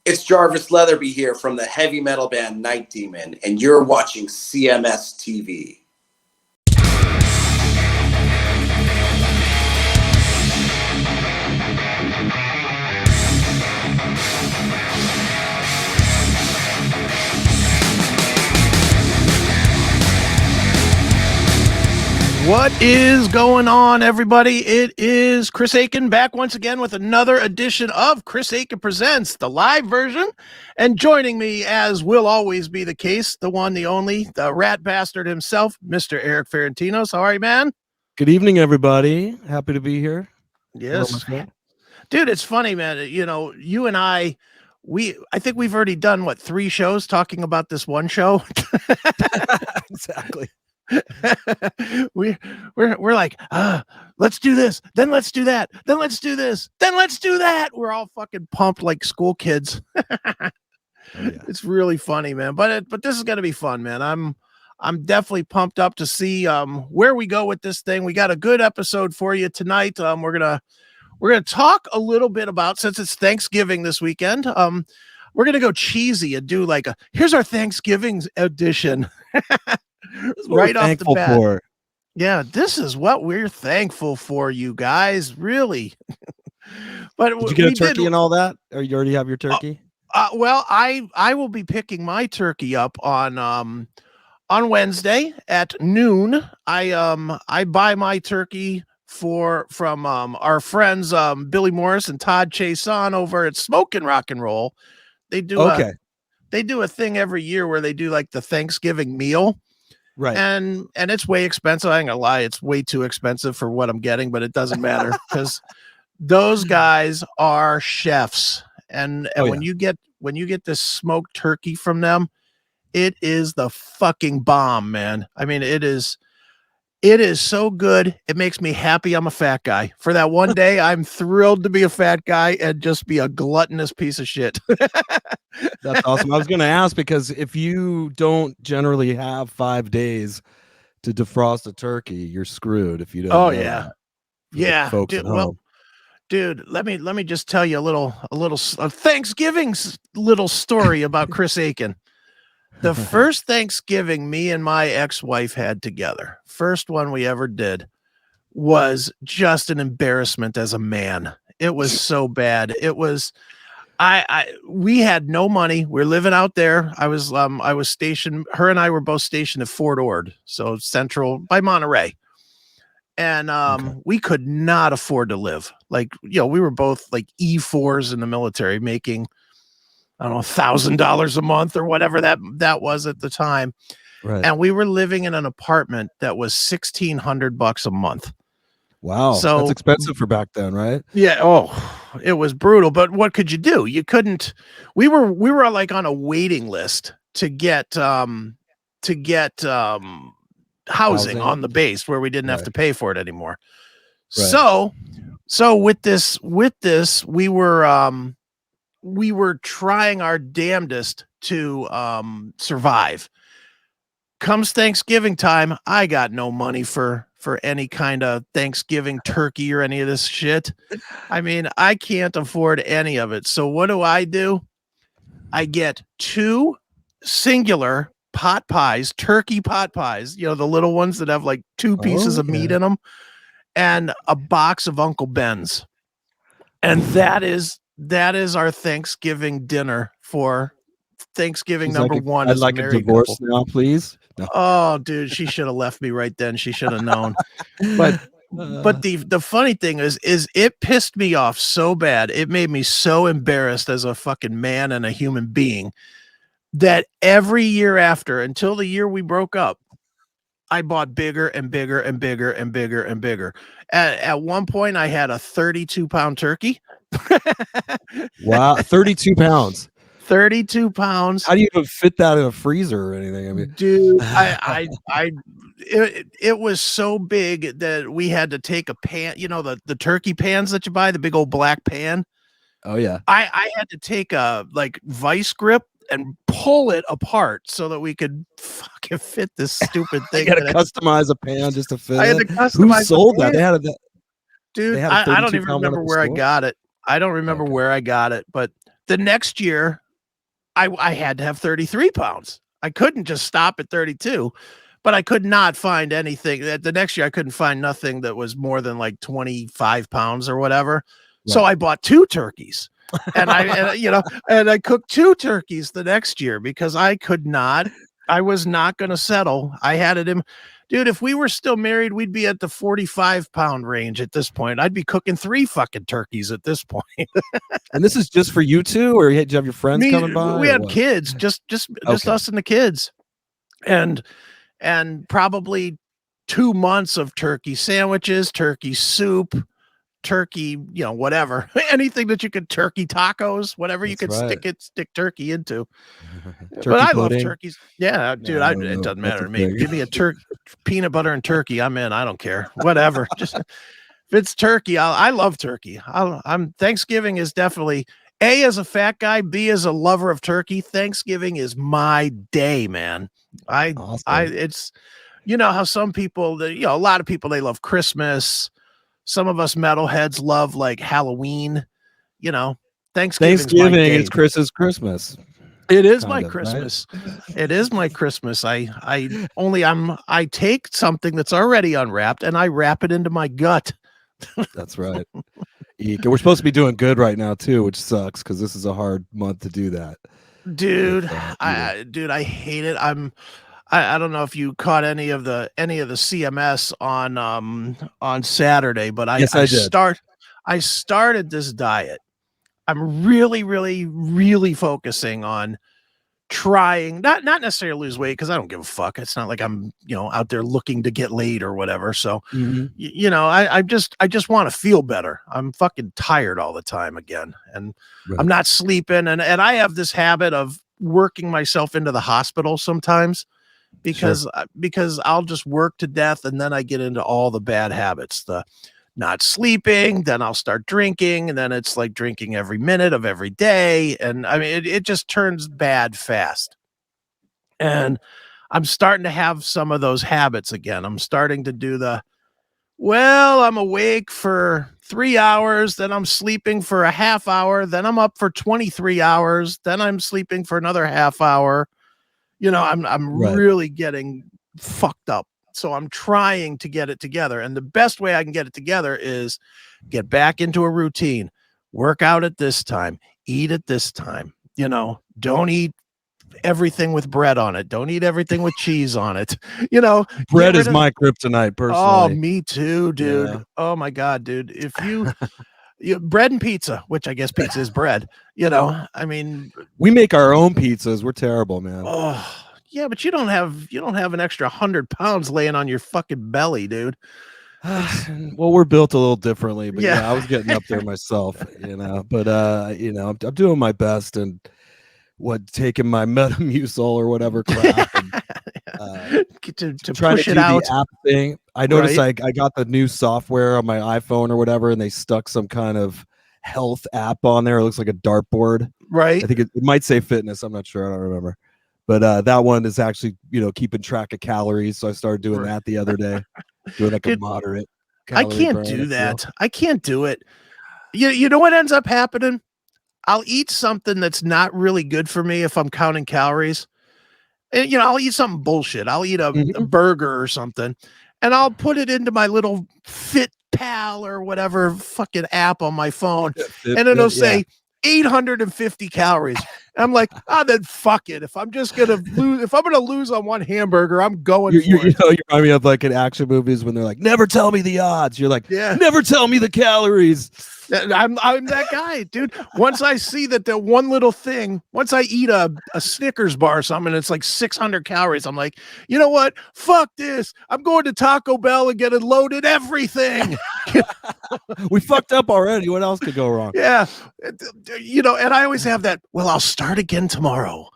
It's Jarvis Leatherby here from the heavy metal band Night Demon, and you're watching CMS TV. What is going on, everybody? It is Chris Akin back once again with another edition of Chris Akin Presents, the live version. And joining me, as will always be the case, the one, the only, the rat bastard himself, Mr. Erik Ferentinos. How are you, man? Good evening, everybody. Happy to be here. Yes. Dude, it's funny, man. You know, you and I think we've already done, 3 shows talking about this one show? Exactly. we're like, let's do this, then let's do that, then let's do this, then let's do that. We're all fucking pumped like school kids. Yeah. It's really funny, man. But this is gonna be fun, man. I'm definitely pumped up to see where we go with this thing. We got a good episode for you tonight. We're gonna talk a little bit about, since it's Thanksgiving this weekend, we're gonna go cheesy and do like here's our Thanksgiving edition. Right off the bat. For. Yeah, this is what we're thankful for, you guys, really. But did you get a turkey and all that, or you already have your turkey? Well, I will be picking my turkey up on Wednesday at noon. I buy my turkey from our friends Billy Morris and Todd Chason over at Smokin' Rock and Roll. They do a thing every year where they do like the Thanksgiving meal. Right. And it's way expensive. I ain't gonna lie, it's way too expensive for what I'm getting, but it doesn't matter because those guys are chefs. And when you get this smoked turkey from them, it is the fucking bomb, man. I mean, it is so good. It makes me happy I'm a fat guy. For that one day, I'm thrilled to be a fat guy and just be a gluttonous piece of shit. That's awesome. I was going to ask, because if you don't generally have 5 days to defrost a turkey, you're screwed if you don't. Oh, yeah. Yeah. Folks dude, at home. Dude, let me just tell you a little Thanksgiving little story about Chris Akin. The first Thanksgiving me and my ex-wife had together, first one we ever did, was just an embarrassment as a man. It was so bad. It was, we had no money. We're living out there. I was stationed, her and I were both stationed at Fort Ord, so central by Monterey. And we could not afford to live. Like, we were both like E4s in the military, making, I don't know, $1,000 a month or whatever that was at the time. Right. And we were living in an apartment that was $1,600 a month. Wow. So that's expensive for back then, right? Yeah. Oh, it was brutal. But what could you do? You couldn't. We were like on a waiting list to get housing on the base where we didn't have to pay for it anymore. Right. So with this, we were trying our damnedest to survive. Comes Thanksgiving time, I got no money for any kind of Thanksgiving turkey or any of this shit. I mean, I can't afford any of it. So what do? I get 2 singular pot pies, turkey pot pies, the little ones that have like 2 pieces of meat in them, and a box of Uncle Ben's. And that is our Thanksgiving dinner for Thanksgiving number 1. I'd like a divorce now, please. No. Oh, dude, she should have left me right then. She should have known. But the funny thing is it pissed me off so bad. It made me so embarrassed as a fucking man and a human being that every year after, until the year we broke up, I bought bigger and bigger and bigger and bigger and bigger. At one point, I had a 32-pound turkey. Wow, 32 pounds. 32 pounds. How do you even fit that in a freezer or anything? I mean, dude, it was so big that we had to take a pan, the turkey pans that you buy, the big old black pan. Oh yeah. I had to take a vice grip and pull it apart so that we could fucking fit this stupid thing. You got to customize a pan just to fit. I had to customize. Who sold that? They had that. Dude, I don't even remember where I got it. I don't remember where I got it, but The next year, I had to have 33 pounds. I couldn't just stop at 32, but I could not find anything. The next year, I couldn't find nothing that was more than like 25 pounds or whatever. So I bought 2 turkeys, and I cooked 2 turkeys the next year because I was not going to settle. I had it in, dude. If we were still married, we'd be at the 45-pound range at this point. I'd be cooking 3 fucking turkeys at this point. And this is just for you two, or did you have your friends coming by? We had kids, just us and the kids, and probably 2 months of turkey sandwiches, turkey soup, turkey, whatever, anything that you could, turkey tacos, whatever you could stick turkey into. But I love turkeys. Yeah, dude, it doesn't matter to me. Give me a peanut butter and turkey, I'm in. I don't care, whatever. Just if it's turkey, I love turkey. I'm Thanksgiving is definitely A, as a fat guy, B, as a lover of turkey. Thanksgiving is my day, man. It's, how some people, a lot of people, they love Christmas. Some of us metalheads love like Halloween, Thanksgiving is Chris's Christmas. It is my Christmas. Right? It is my Christmas. I take something that's already unwrapped and I wrap it into my gut. That's right. We're supposed to be doing good right now too, which sucks because this is a hard month to do that. Dude, I hate it. I don't know if you caught any of the CMS on Saturday, but I started this diet. I'm really, really, really focusing on trying not necessarily lose weight because I don't give a fuck. It's not like I'm out there looking to get laid or whatever. So I just want to feel better. I'm fucking tired all the time again, and I'm not sleeping, and I have this habit of working myself into the hospital sometimes. Because I'll just work to death and then I get into all the bad habits, the not sleeping, then I'll start drinking, and then it's like drinking every minute of every day. And I mean, it just turns bad fast. And I'm starting to have some of those habits again. I'm starting to do I'm awake for 3 hours, then I'm sleeping for a half hour, then I'm up for 23 hours, then I'm sleeping for another half hour. I'm really getting fucked up. So I'm trying to get it together. And the best way I can get it together is get back into a routine, work out at this time, eat at this time, don't eat everything with bread on it. Don't eat everything with cheese on it. Bread is my kryptonite personally. Oh, me too, dude. Yeah. Oh my God, dude. If you bread and pizza, which I guess pizza is bread, I mean, we make our own pizzas. We're terrible, man. Oh yeah, but you don't have an extra 100 pounds laying on your fucking belly, dude. Well, we're built a little differently, but yeah, I was getting up there myself, but I'm doing my best and taking my Metamucil or whatever crap and, to push it out. The app thing. I noticed I got the new software on my iPhone or whatever, and they stuck some kind of health app on there. It looks like a dartboard. Right. I think it might say fitness. I'm not sure. I don't remember. But that one is actually, keeping track of calories. So I started doing that the other day, doing like a moderate. I can't do that. I can't do it. You know what ends up happening? I'll eat something that's not really good for me if I'm counting calories. And, I'll eat something bullshit. I'll eat a burger or something, and I'll put it into my little FitPal or whatever fucking app on my phone, and it'll say 850 calories. And I'm like, then fuck it. If I'm just gonna lose, if I'm gonna lose on one hamburger, I'm going. You remind me of like in action movies when they're like, "Never tell me the odds." You're like, "Never tell me the calories." I'm that guy, dude. Once I see that the one little thing, once I eat a Snickers bar or something, and it's like 600 calories, I'm like, you know what? Fuck this. I'm going to Taco Bell and getting loaded everything. We fucked up already. What else could go wrong? Yeah. And I always have that, well, I'll start again tomorrow.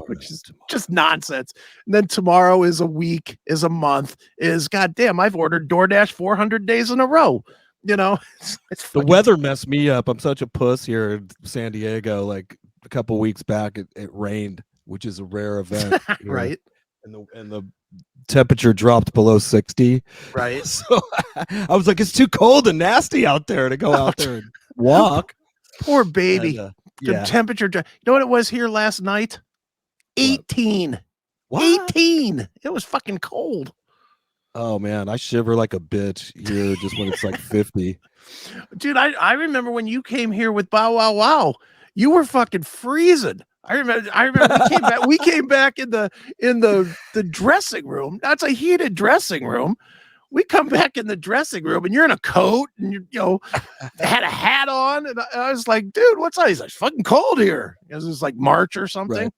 Which is just nonsense. And then tomorrow is a week, is a month, is goddamn, I've ordered DoorDash 400 days in a row. It's the weather messed me up. I'm such a puss here in San Diego. Like a couple weeks back, it rained, which is a rare event. Right. And the temperature dropped below 60. Right. So I was like, it's too cold and nasty out there to go out there and walk. Poor baby. And, The yeah. temperature. You know what it was here last night? 18. What? 18. It was fucking cold. Oh man, I shiver like a bitch here just when it's like 50. Dude, I remember when you came here with Bow Wow Wow. You were fucking freezing. I remember we came back in the dressing room. That's a heated dressing room. We come back in the dressing room and you're in a coat and you know had a hat on, and I was like, dude, what's up? He's like, fucking cold here. It was like March or something.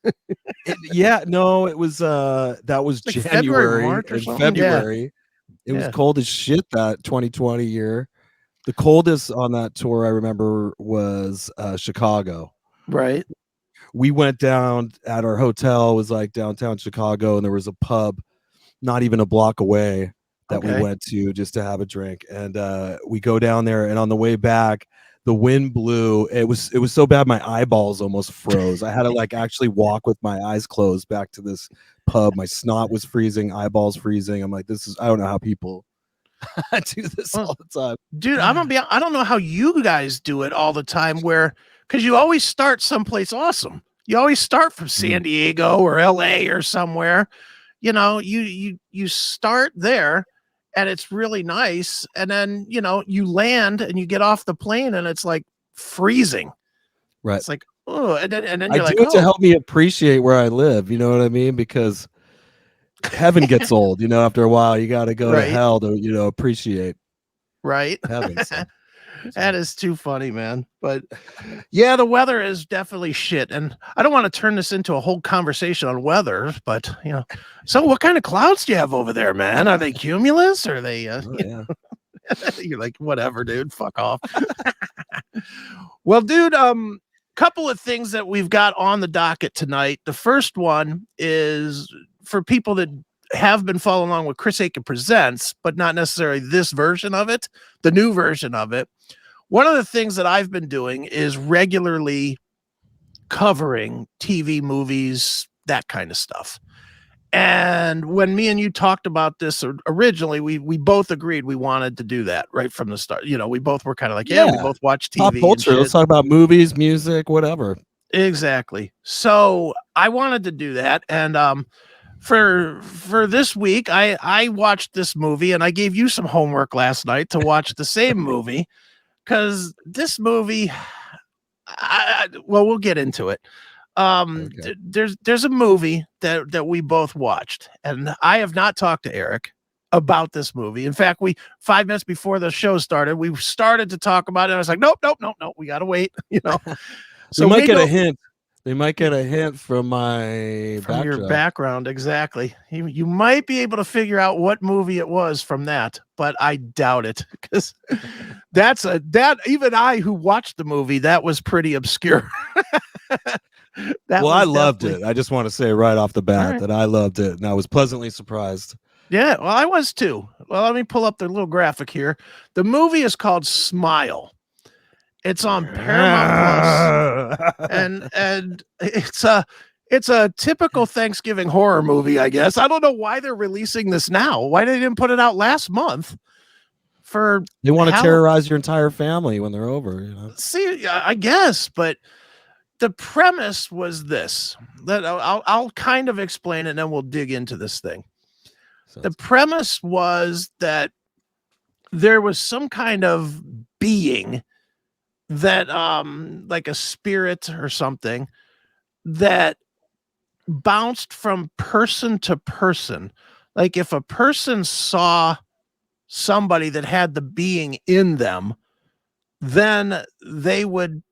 Right. No, it was that was like January, March or and something. February. It was cold as shit that 2020 year. The coldest on that tour I remember was Chicago. Right. We went down at our hotel, was like downtown Chicago, and there was a pub not even a block away that we went to just to have a drink. And we go down there, and on the way back, the wind blew. It was so bad my eyeballs almost froze. I had to like actually walk with my eyes closed back to this pub. My snot was freezing, eyeballs freezing. I'm like, I don't know how people do this all the time. Dude, I don't know how you guys do it all the time, because you always start someplace awesome. You always start from San Diego or LA or somewhere. You know, you start there and it's really nice. And then, you know, you land and you get off the plane and it's like freezing. Right. It's like, oh, and then you're I like, do it to help me appreciate where I live. You know what I mean? Because heaven gets old, you know, after a while. You got to go to hell to, you know, appreciate heaven. So. That is too funny, man. But yeah, the weather is definitely shit. And I don't want to turn this into a whole conversation on weather, but you know, so what kind of clouds do you have over there, man? Are they cumulus? Or are they you're like, whatever, dude, fuck off. Well, dude, couple of things that we've got on the docket tonight. The first one is for people that have been following along with CHRIS Akin Presents, but not necessarily this version of it, the new version of it. One of the things that I've been doing is regularly covering TV, movies, that kind of stuff. And when me and you talked about this originally, we both agreed we wanted to do that right from the start. You know, we both were kind of like, we both watch TV. Pop culture. Let's talk about movies, music, whatever. Exactly. So I wanted to do that. And for this week, I watched this movie, and I gave you some homework last night to watch the same movie, because this movie, well, we'll get into it. There's a movie that we both watched, and I have not talked to Erik about this movie. In fact, 5 minutes before the show started, we started to talk about it. I was like, nope, we gotta wait. You know, so we might get a hint. They might get a hint from your background. Exactly. You might be able to figure out what movie it was from that, but I doubt it, because even I, who watched the movie, that was pretty obscure. I loved it. I just want to say right off the bat that I loved it, and I was pleasantly surprised. Yeah, well, I was too. Well, let me pull up the little graphic here. The movie is called Smile. It's on Paramount Plus, and it's a typical Thanksgiving horror movie, I guess. I don't know why they're releasing this now. Why they didn't put it out last month? They want to terrorize your entire family when they're over. You know? See, I guess, but the premise was this. That I'll kind of explain it, and then we'll dig into this thing. The premise was that there was some kind of being that like a spirit or something that bounced from person to person. Like if a person saw somebody that had the being in them, then they would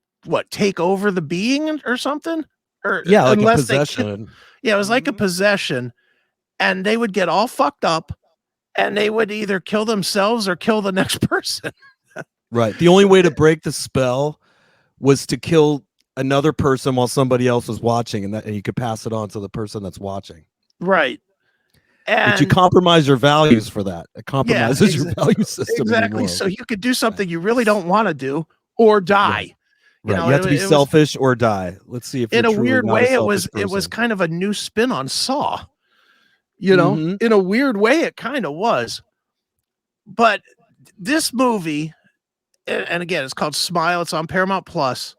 take over the being or something, or like a possession. It was like a possession, and they would get all fucked up, and they would either kill themselves or kill the next person. Right. The only way to break the spell was to kill another person while somebody else was watching, and you could pass it on to the person that's watching. Right. But you compromise your values for that. It compromises your value system. Exactly. Anymore. So you could do something you really don't want to do, or die. Right. You have to be selfish or die. Let's see if in a weird way it was kind of a new spin on Saw. You know, in a weird way it kind of was. But this movie and again, it's called Smile. It's on Paramount Plus.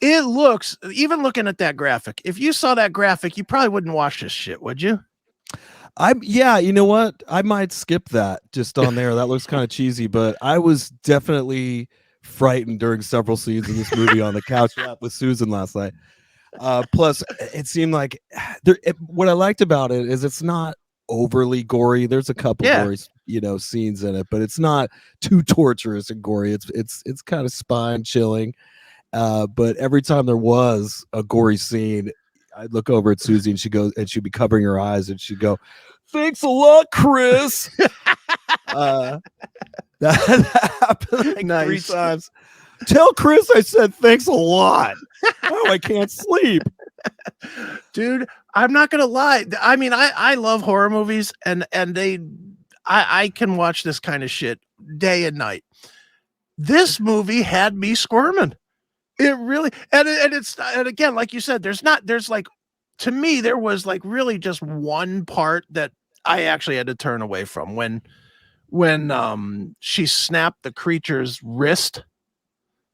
It looks, even looking at that graphic, if you saw that graphic, you probably wouldn't watch this shit, would you? Yeah, you know what? I might skip that just on there. That looks kind of cheesy, but I was definitely frightened during several scenes of this movie on the couch with Susan last night. Plus, it seemed like what I liked about it is it's not overly gory. There's a couple gory, scenes in it, but it's not too torturous and gory. It's kind of spine chilling. But every time there was a gory scene, I'd look over at Susie and she'd be covering her eyes and she'd go, "Thanks a lot, Chris." That happened like 3 times. Tell Chris I said thanks a lot. Oh, I can't sleep. Dude, I'm not gonna lie. I mean, I love horror movies, and I can watch this kind of shit day and night. This movie had me squirming. It really, and again, like you said, there's like, to me, there was like really just one part that I actually had to turn away from when she snapped the creature's wrist,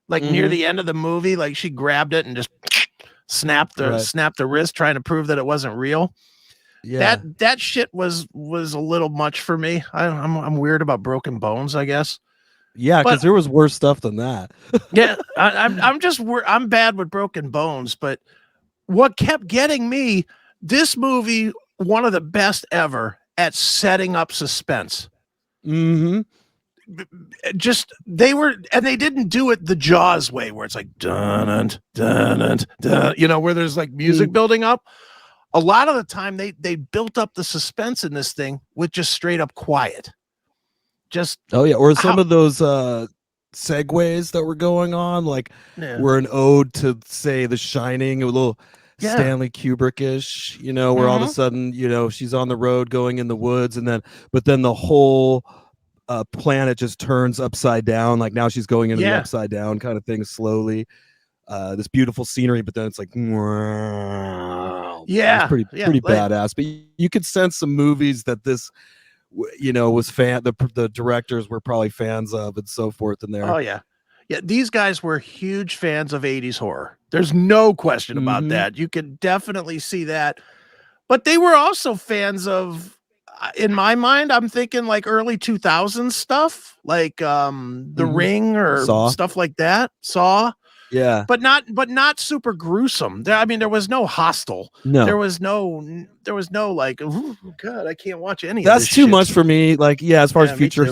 like near the end of the movie, like she grabbed it and just snapped the wrist, trying to prove that it wasn't real. Yeah, that shit was a little much for me. I'm weird about broken bones, I guess. Yeah, because there was worse stuff than that. Yeah, I'm bad with broken bones, but what kept getting me, this movie, one of the best ever at setting up suspense. Just they didn't do it the Jaws way, where it's like dun dun dun, where there's like music building up. A lot of the time they built up the suspense in this thing with just straight up quiet. Or some of those segues that were going on, like were an ode to, say, The Shining, a little Stanley Kubrick-ish, where all of a sudden, she's on the road going in the woods, but then the whole planet just turns upside down, like now she's going into the upside down kind of thing slowly. This beautiful scenery, but then it's like, it's pretty badass. But you could sense some movies that this was the directors were probably fans of and so forth in there. Oh yeah. These guys were huge fans of 80s horror. There's no question about that. You can definitely see that. But they were also fans of, in my mind, I'm thinking like early 2000s stuff, like The Ring or Saw. Stuff like that. Saw. Yeah, but not super gruesome. There was no Hostel. No, there was no like, oh God, I can't watch any of that's this too shit. much for me. Like, as far as future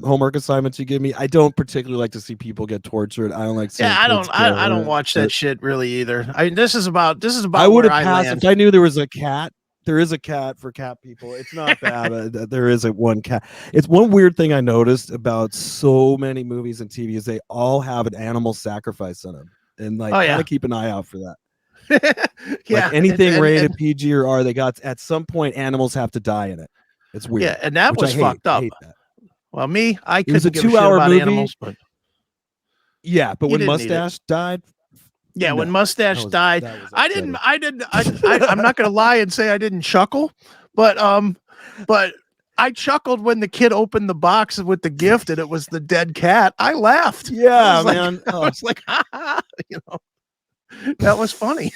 homework assignments you give me, I don't particularly like to see people get tortured. I don't like seeing I don't watch that shit really either. I mean, this is about I would have passed if I knew there was a cat. There is a cat for cat people. It's not bad. There is one cat. It's one weird thing I noticed about so many movies and TV is they all have an animal sacrifice in them, and like gotta keep an eye out for that. Like anything rated PG or R, they got at some point animals have to die in it. It's weird. Yeah, and that was fucked up. Well, I couldn't give a shit about animals, but but when Mustache died. Yeah, when Mustache died, I'm not gonna lie and say I didn't chuckle, but I chuckled when the kid opened the box with the gift and it was the dead cat. I laughed. Yeah, man. I was like, that was funny.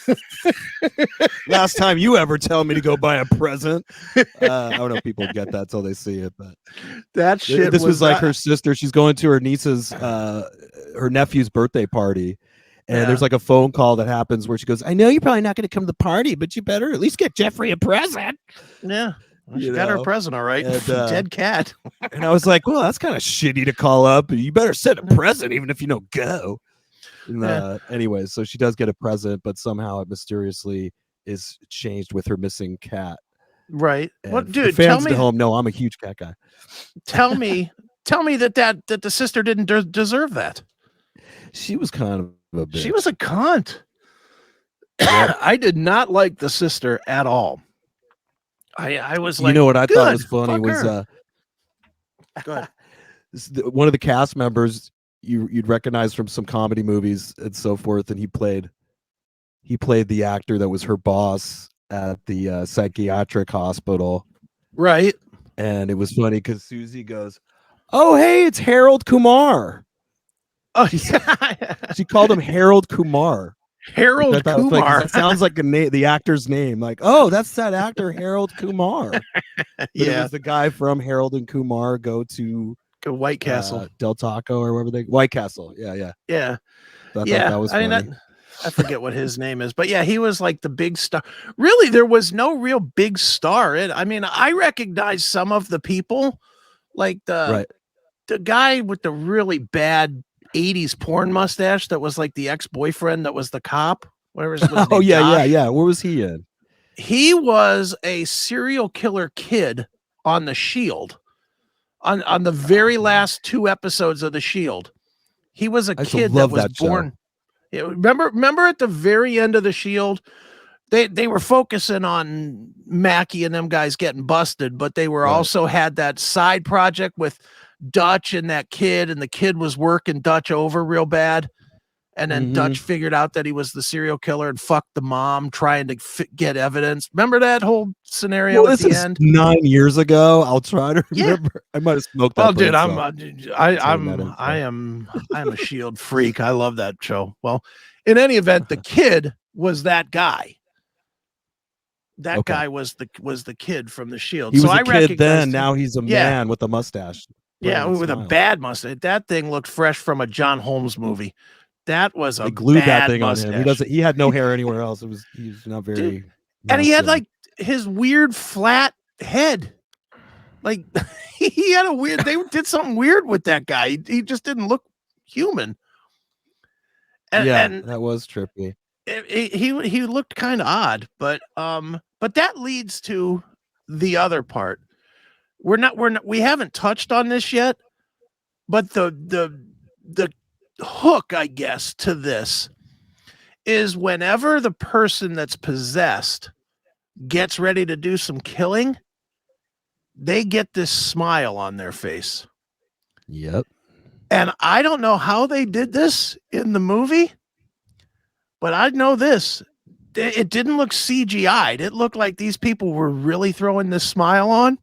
Last time you ever tell me to go buy a present. I don't know if people get that till they see it, but that shit. This was like her sister. She's going to her niece's, her nephew's birthday party. And there's like a phone call that happens where she goes, "I know you're probably not going to come to the party, but you better at least get Jeffrey a present." Yeah. Well, she got her a present, all right. And, dead cat. And I was like, well, that's kind of shitty to call up. You better send a present even if you don't go. And, anyways, so she does get a present, but somehow it mysteriously is changed with her missing cat. Right. And well, dude, fans at home know I'm a huge cat guy. Tell me that the sister didn't deserve that. She was kind of a bitch. She was a cunt. I did not like the sister at all. I was like, what I thought was funny was go ahead. One of the cast members you'd recognize from some comedy movies and so forth, and he played the actor that was her boss at the psychiatric hospital, right? And it was funny because Susie goes, "Oh, hey, it's Harold Kumar." Oh, She called him Harold Kumar. Harold Kumar. That sounds like the actor's name. Like, oh, that's that actor Harold Kumar. But it was the guy from Harold and Kumar Go to White Castle, Del Taco, or wherever White Castle. Yeah. Yeah. I thought that was funny. I forget what his name is, but yeah, he was like the big star. Really, there was no real big star. I mean, I recognize some of the people, like the guy with the really bad 80s porn mustache that was like the ex-boyfriend that was the cop. Whatever his name. Oh, yeah. Where was he in? He was a serial killer kid on The Shield. On the very last 2 episodes of The Shield. He was a kid that was born. Yeah, remember at the very end of The Shield, they were focusing on Mackie and them guys getting busted, but they were also had that side project with Dutch and that kid, and the kid was working Dutch over real bad. And then Dutch figured out that he was the serial killer and fucked the mom trying to get evidence. Remember that whole scenario at the end? 9 years ago. I'll try to remember. Yeah. I might have smoked that. Oh, dude, I am a Shield freak. I love that show. Well, in any event, the kid was that guy. That guy was the kid from The Shield. He was a kid then. Now he's a man with a mustache. Yeah, with a bad mustache. That thing looked fresh from a John Holmes movie. That was they glued that thing on him. He had no hair anywhere else. He's not very. And he had like his weird flat head. Like he had a weird. They did something weird with that guy. He just didn't look human. And that was trippy. He looked kind of odd, but that leads to the other part. We haven't touched on this yet, but the hook, I guess, to this is whenever the person that's possessed gets ready to do some killing, they get this smile on their face. Yep. And I don't know how they did this in the movie, but I know this. It didn't look CGI'd. It looked like these people were really throwing this smile on.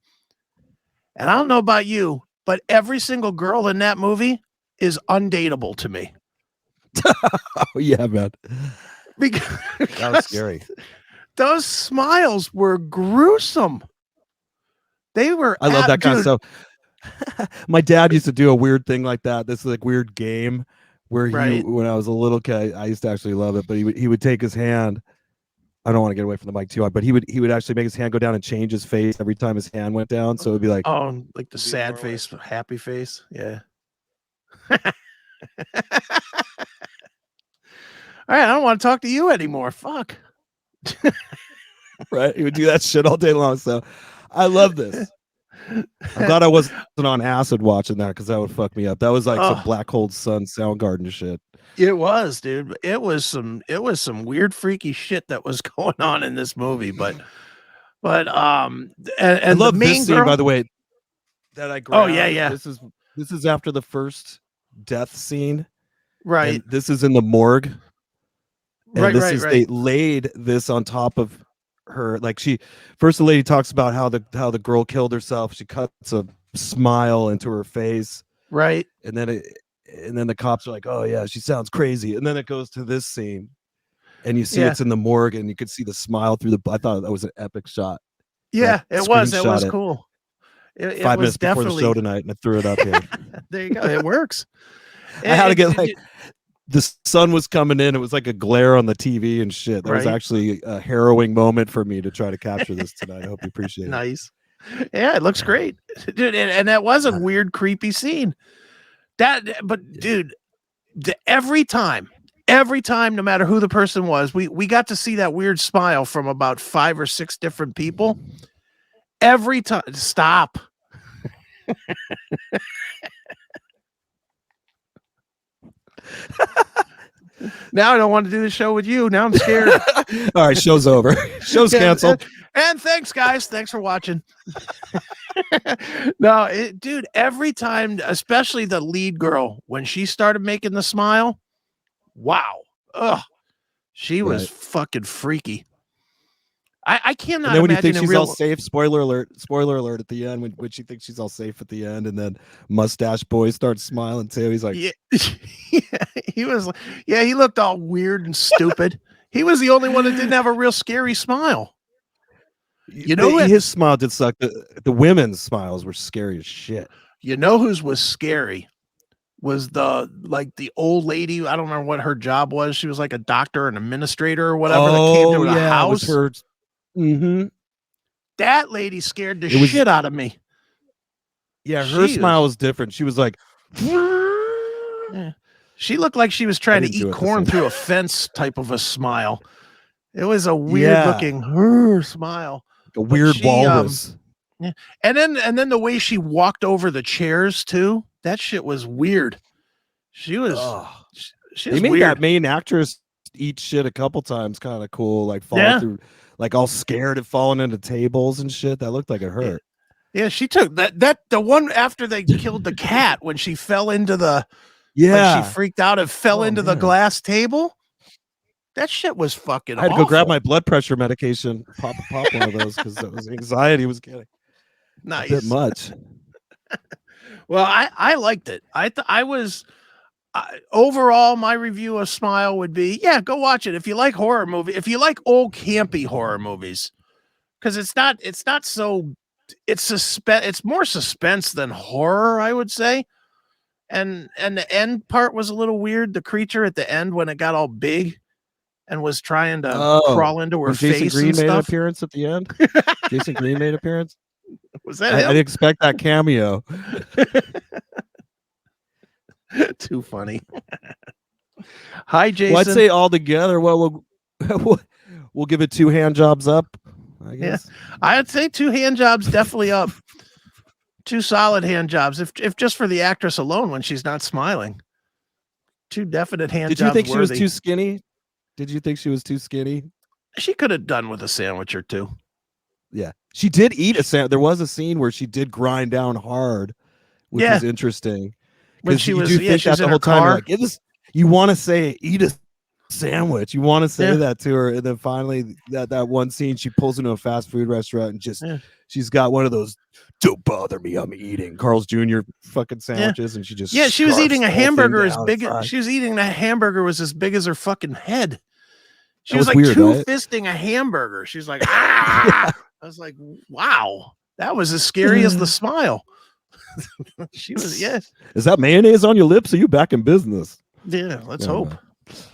And I don't know about you, but every single girl in that movie is undateable to me. Oh, yeah, man. Because that was scary. Those smiles were gruesome. They were. I love that kind of stuff. My dad used to do a weird thing like that. This is like weird game where when I was a little kid, I used to actually love it. But he would take his hand. I don't want to get away from the mic too hard, but he would actually make his hand go down and change his face every time his hand went down. So it'd be like, oh, like the sad face, happy face. Yeah. All right, I don't want to talk to you anymore. Fuck. Right? He would do that shit all day long. So I love this. I'm glad I wasn't on acid watching that, because that would fuck me up. That was like some Black Hole Sun Soundgarden shit. It was, dude. It was some weird, freaky shit that was going on in this movie. But and I love this scene, by the way, that I grabbed. Oh yeah. This is after the first death scene, right? And this is in the morgue, and they laid this on top of her. Like the lady talks about how the girl killed herself. She cuts a smile into her face, right? And then the cops are like, oh yeah, she sounds crazy. And then it goes to this scene, and you see it's in the morgue, and you could see the smile through I thought that was an epic shot. Yeah, it was cool. It 5 minutes was definitely before the show tonight, and I threw it up here. There you go. It works. I had to get the sun was coming in. It was like a glare on the TV and shit. That was actually a harrowing moment for me to try to capture this tonight. I hope you appreciate it. Nice. Yeah, it looks great, dude. And that was a weird, creepy scene. Dude, every time, no matter who the person was, we got to see that weird smile from about 5 or 6 different people. Every time. Stop. Now I don't want to do the show with you. Now I'm scared. All right, show's over. Show's canceled. And thanks, guys. Thanks for watching. No, dude, every time, especially the lead girl, when she started making the smile, wow. Ugh. She was fucking freaky. I cannot And then when you imagine think in she's real. all safe, spoiler alert at the end, when she thinks she's all safe at the end, and then Mustache Boy starts smiling too. He's like, Yeah, he was. Yeah, he looked all weird and stupid. He was the only one that didn't have a real scary smile. You know what? his smile did suck. The women's smiles were scary as shit. You know whose was scary? Was the old lady. I don't remember what her job was. She was like a doctor, an administrator, or whatever that came to the house. It was her. Mm-hmm. That lady scared the shit out of me. Yeah, her smile was different. She was like, yeah. She looked like she was trying to eat corn through a fence type of a smile. It was a weird looking smile. A weird walrus. Yeah. And then the way she walked over the chairs too, that shit was weird. She was they made that main actress eat shit a couple times, kind of cool, like falling through, like all scared and falling into tables and shit. That looked like it hurt. Yeah, she took the one after they killed the cat when she fell into the she freaked out and fell into the glass table. That shit was fucking I had to awful. go grab my blood pressure medication, pop one of those because it was anxiety was getting a bit much. Well, I liked it. Overall, my review of Smile would be, go watch it if you like horror movie. If you like old campy horror movies, because it's not so. It's more suspense than horror, I would say. And the end part was a little weird. The creature at the end when it got all big and was trying to crawl into her face. Jason Green made an appearance at the end. Jason Green made an appearance. Was that I didn't expect that cameo. Too funny. Hi, Jason. Well, I'd say all together. Well, we'll give it 2 hand jobs up. I guess. Yeah, I'd say 2 hand jobs definitely up. 2 solid hand jobs, if just for the actress alone when she's not smiling. 2 definite hand jobs. Did you think worthy. She was too skinny? Did you think she was too skinny? She could have done with a sandwich or 2. Yeah, she did eat a sandwich. There was a scene where she did grind down hard, which was interesting. When she was, think she was that in the whole her car. time, like, you want to say eat a sandwich. You want to say that to her, and then finally that one scene, she pulls into a fast food restaurant and just she's got one of those "don't bother me, I'm eating" Carl's Jr. fucking sandwiches, and she just she was eating a hamburger as big. She was eating a hamburger was as big as her fucking head. She was like weird, fisting a hamburger. She's like, I was like, wow, that was as scary as the smile. She was, Is that mayonnaise on your lips? Are you back in business? Yeah, let's hope.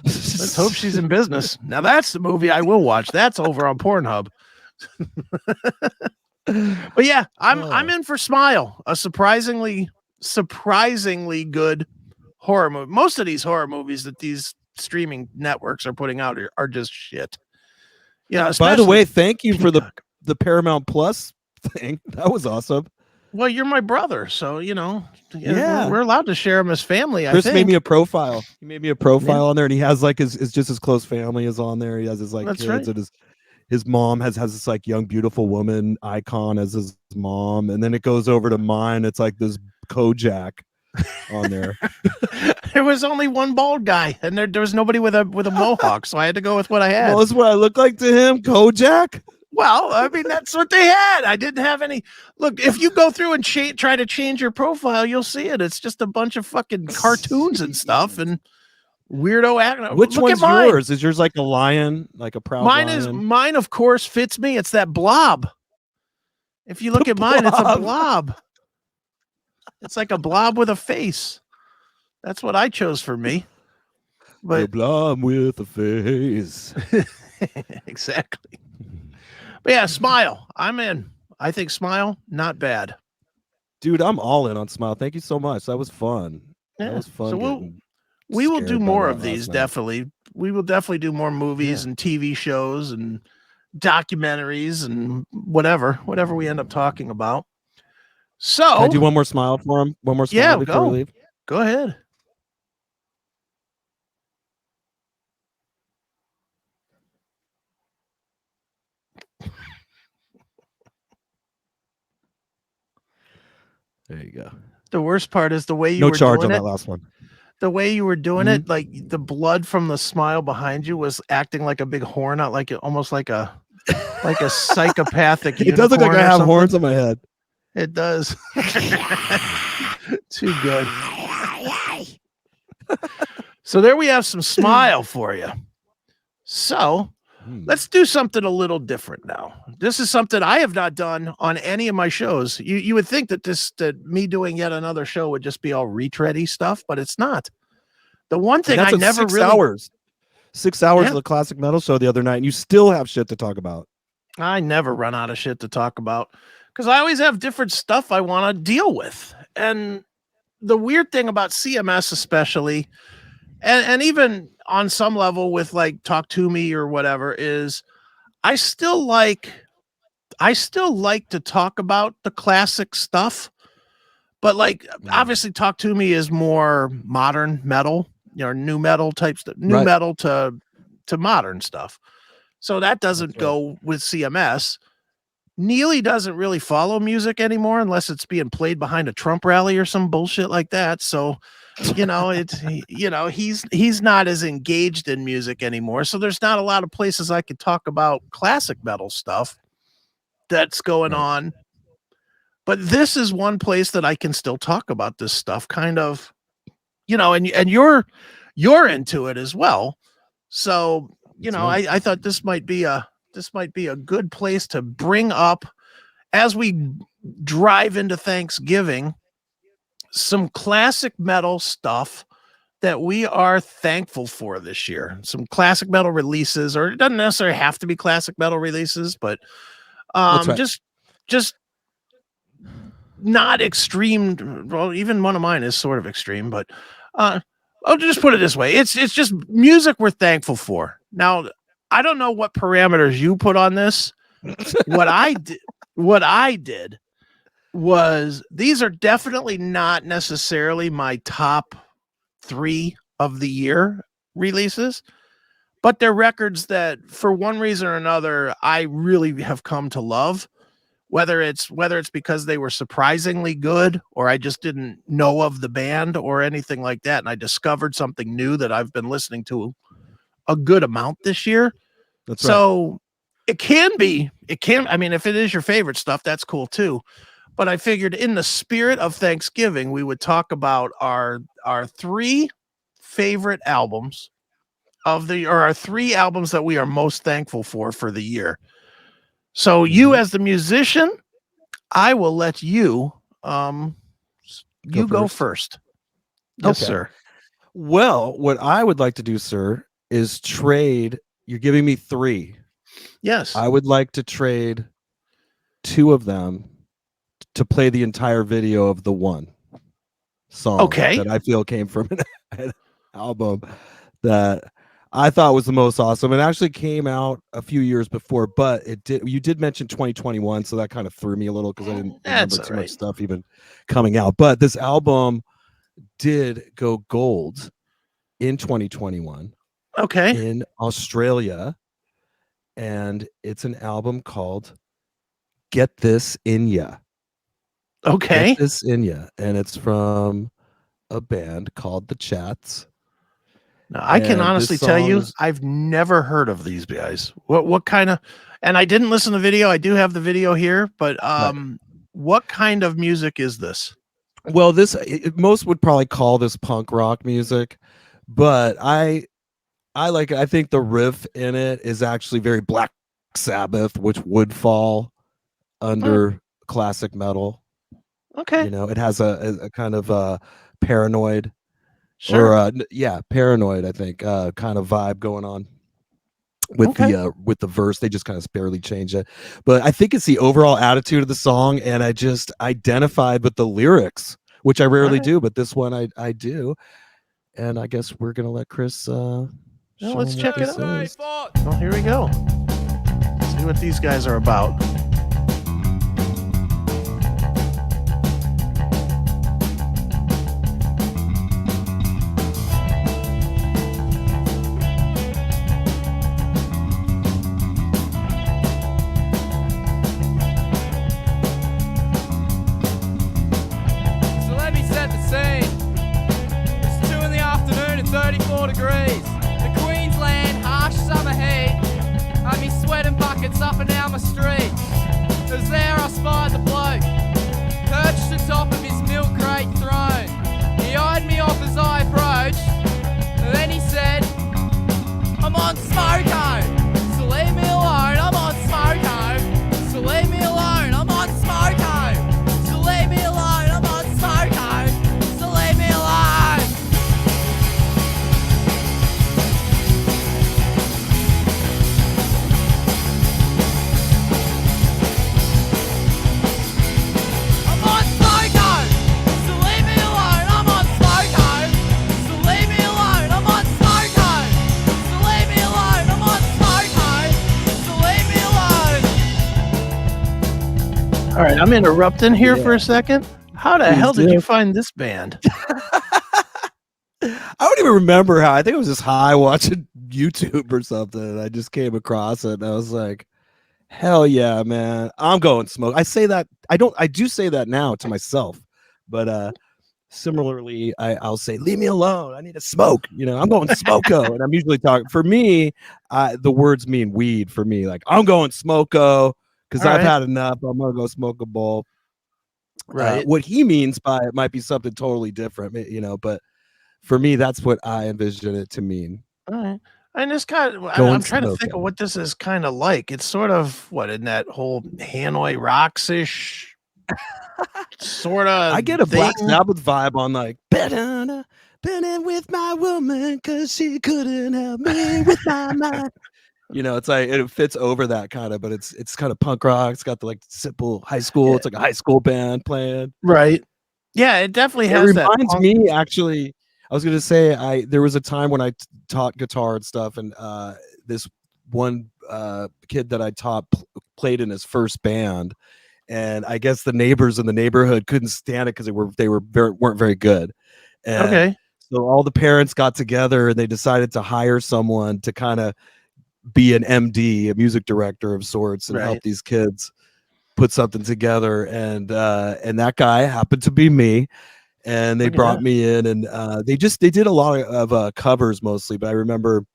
Let's hope she's in business. Now that's the movie I will watch. That's over on Pornhub. But yeah, I'm in for Smile, a surprisingly good horror movie. Most of these horror movies that these streaming networks are putting out are just shit. Yeah. By the way, thank you for the Paramount Plus thing. That was awesome. Well, you're my brother, so we're allowed to share him as family. Chris made me a profile. He made me a profile on there, and he has like his just his close family is on there. He has his kids, and his mom has this like young beautiful woman icon as his mom, and then it goes over to mine. It's like this Kojak on there. There was only one bald guy, and there was nobody with a mohawk, so I had to go with what I had. Well, that's what I look like to him, Kojak. Well, I mean, that's what they had. I didn't have any. Look, if you go through and try to change your profile, you'll see it. It's just a bunch of fucking cartoons and stuff and weirdo acting. Which one's yours? Is yours like a lion, like a proud lion? Mine, of course, fits me. It's that blob. If you look at mine, it's a blob. It's like a blob with a face. That's what I chose for me. But a blob with a face. Exactly. But yeah, Smile. I'm in. I think Smile, not bad. Dude, I'm all in on Smile. Thank you so much. That was fun. Yeah. That was fun. So we will do more of these, definitely. We will definitely do more movies and TV shows and documentaries and whatever we end up talking about. So can I do one more Smile for him? One more Smile before we leave? Go ahead. There you go. The worst part is the way you were charge doing on it. that last one. The way you were doing it, like the blood from the smile behind you was acting like a big horn, not like almost like a like a psychopathic It does look like unicorn I or have something. horns on my head. It does. Too good. So there we have some smile for you. So let's do something a little different now. This is something I have not done on any of my shows. You would think that me doing yet another show would just be all retready stuff, but it's not. The one thing I never really 6 hours of the classic metal show the other night, and you still have shit to talk about. I never run out of shit to talk about because I always have different stuff I want to deal with. And the weird thing about CMS especially, and even on some level with like Talk to Me or whatever, is I still like to talk about the classic stuff, but like obviously Talk to Me is more modern metal, new metal type stuff, metal to modern stuff. So that doesn't go with CMS. Neely doesn't really follow music anymore unless it's being played behind a Trump rally or some bullshit like that. So, he's not as engaged in music anymore. So there's not a lot of places I could talk about classic metal stuff that's going on. But this is one place that I can still talk about this stuff kind of, and you're into it as well. So, I thought this might be a good place to bring up as we drive into Thanksgiving, some classic metal stuff that we are thankful for this year. Some classic metal releases, or it doesn't necessarily have to be classic metal releases, but just not extreme. Well, even one of mine is sort of extreme, but I'll just put it this way. It's just music we're thankful for. Now, I don't know what parameters you put on this. What I did was these are definitely not necessarily my top 3 of the year releases, but they're records that for one reason or another, I really have come to love, whether it's because they were surprisingly good or I just didn't know of the band or anything like that. And I discovered something new that I've been listening to a good amount this year. That's so it can, I mean, if it is your favorite stuff, that's cool too. But I figured in the spirit of Thanksgiving, we would talk about our 3 favorite albums or our 3 albums that we are most thankful for the year. So you as the musician, I will let you go first. Yes, sir. Well, what I would like to do, sir, is trade. You're giving me 3. Yes. I would like to trade 2 of them to play the entire video of the one song that I feel came from an album that I thought was the most awesome. It actually came out a few years before, but you did mention 2021, so that kind of threw me a little because I didn't remember too much stuff even coming out. But this album did go gold in 2021. In Australia, and it's an album called Get This In Ya. Get This In Ya, and it's from a band called The Chats. Now, I can honestly tell you, I've never heard of these guys. What kind of, and I didn't listen to the video. I do have the video here, but what kind of music is this? Well, most would probably call this punk rock music, but I like it. I think the riff in it is actually very Black Sabbath, which would fall under classic metal. It has a kind of Paranoid, Paranoid. I think kind of vibe going on with the verse. They just kind of barely change it, but I think it's the overall attitude of the song, and I just identified with the lyrics, which I rarely do, but this one I do, and I guess we're gonna let Chris. Let's check it out. Well, here we go. Let's see what these guys are about. So let me set the scene. It's 2 in the afternoon and 34 degrees. Summer heat, had me sweating buckets up and down my street. Cause there I spied the bloke, perched atop of his milk crate throne. He eyed me off as I approached, and then he said, I'm on smoko, so leave me alone. I'm on smoko, so leave me alone. I'm on smoko, so leave me alone. I'm on smoko, so leave me alone. I'm on smoko, so leave me alone. I'm on smoko, so leave me alone. I'm on smoko, so leave me alone. I'm on smoko, so leave me alone. All right, I'm interrupting here for a second. How the Please hell did do. you find this band? I don't even remember how. I think it was just high watching YouTube or something. And I just came across it and I was like, hell yeah, man. I'm going smoke. I say that. I do say that now to myself. But similarly, I'll say, leave me alone. I need to smoke. You know, I'm going smoko. And I'm usually talking. For me, the words mean weed for me. Like, I'm going smoko because All I've right. had enough. I'm going to go smoke a bowl. Right. What he means by it might be something totally different, you know, but for me, that's what I envision it to mean. All right. And this kind of, Going I'm trying to think smoking. of what this is kind of like. It's sort of what in that whole Hanoi Rocks-ish sort of. I get a Black thing. Sabbath vibe on like better with my woman because she couldn't help me with my mind. You know, it's like it fits over that kind of, but it's kind of punk rock. It's got the like simple high school. Yeah. It's like a high school band playing. Right. Yeah, it definitely It has that. reminds punk- me actually. I was gonna say there was a time when I taught guitar and stuff, and this one kid that I taught played in his first band, and I guess the neighbors in the neighborhood couldn't stand it because they weren't very good. And Okay. so all the parents got together and they decided to hire someone to kind of be an MD, a music director of sorts, and help Right. these kids put something together. And that guy happened to be me. And they Look at brought that. me in, and they did a lot of covers mostly. But I remember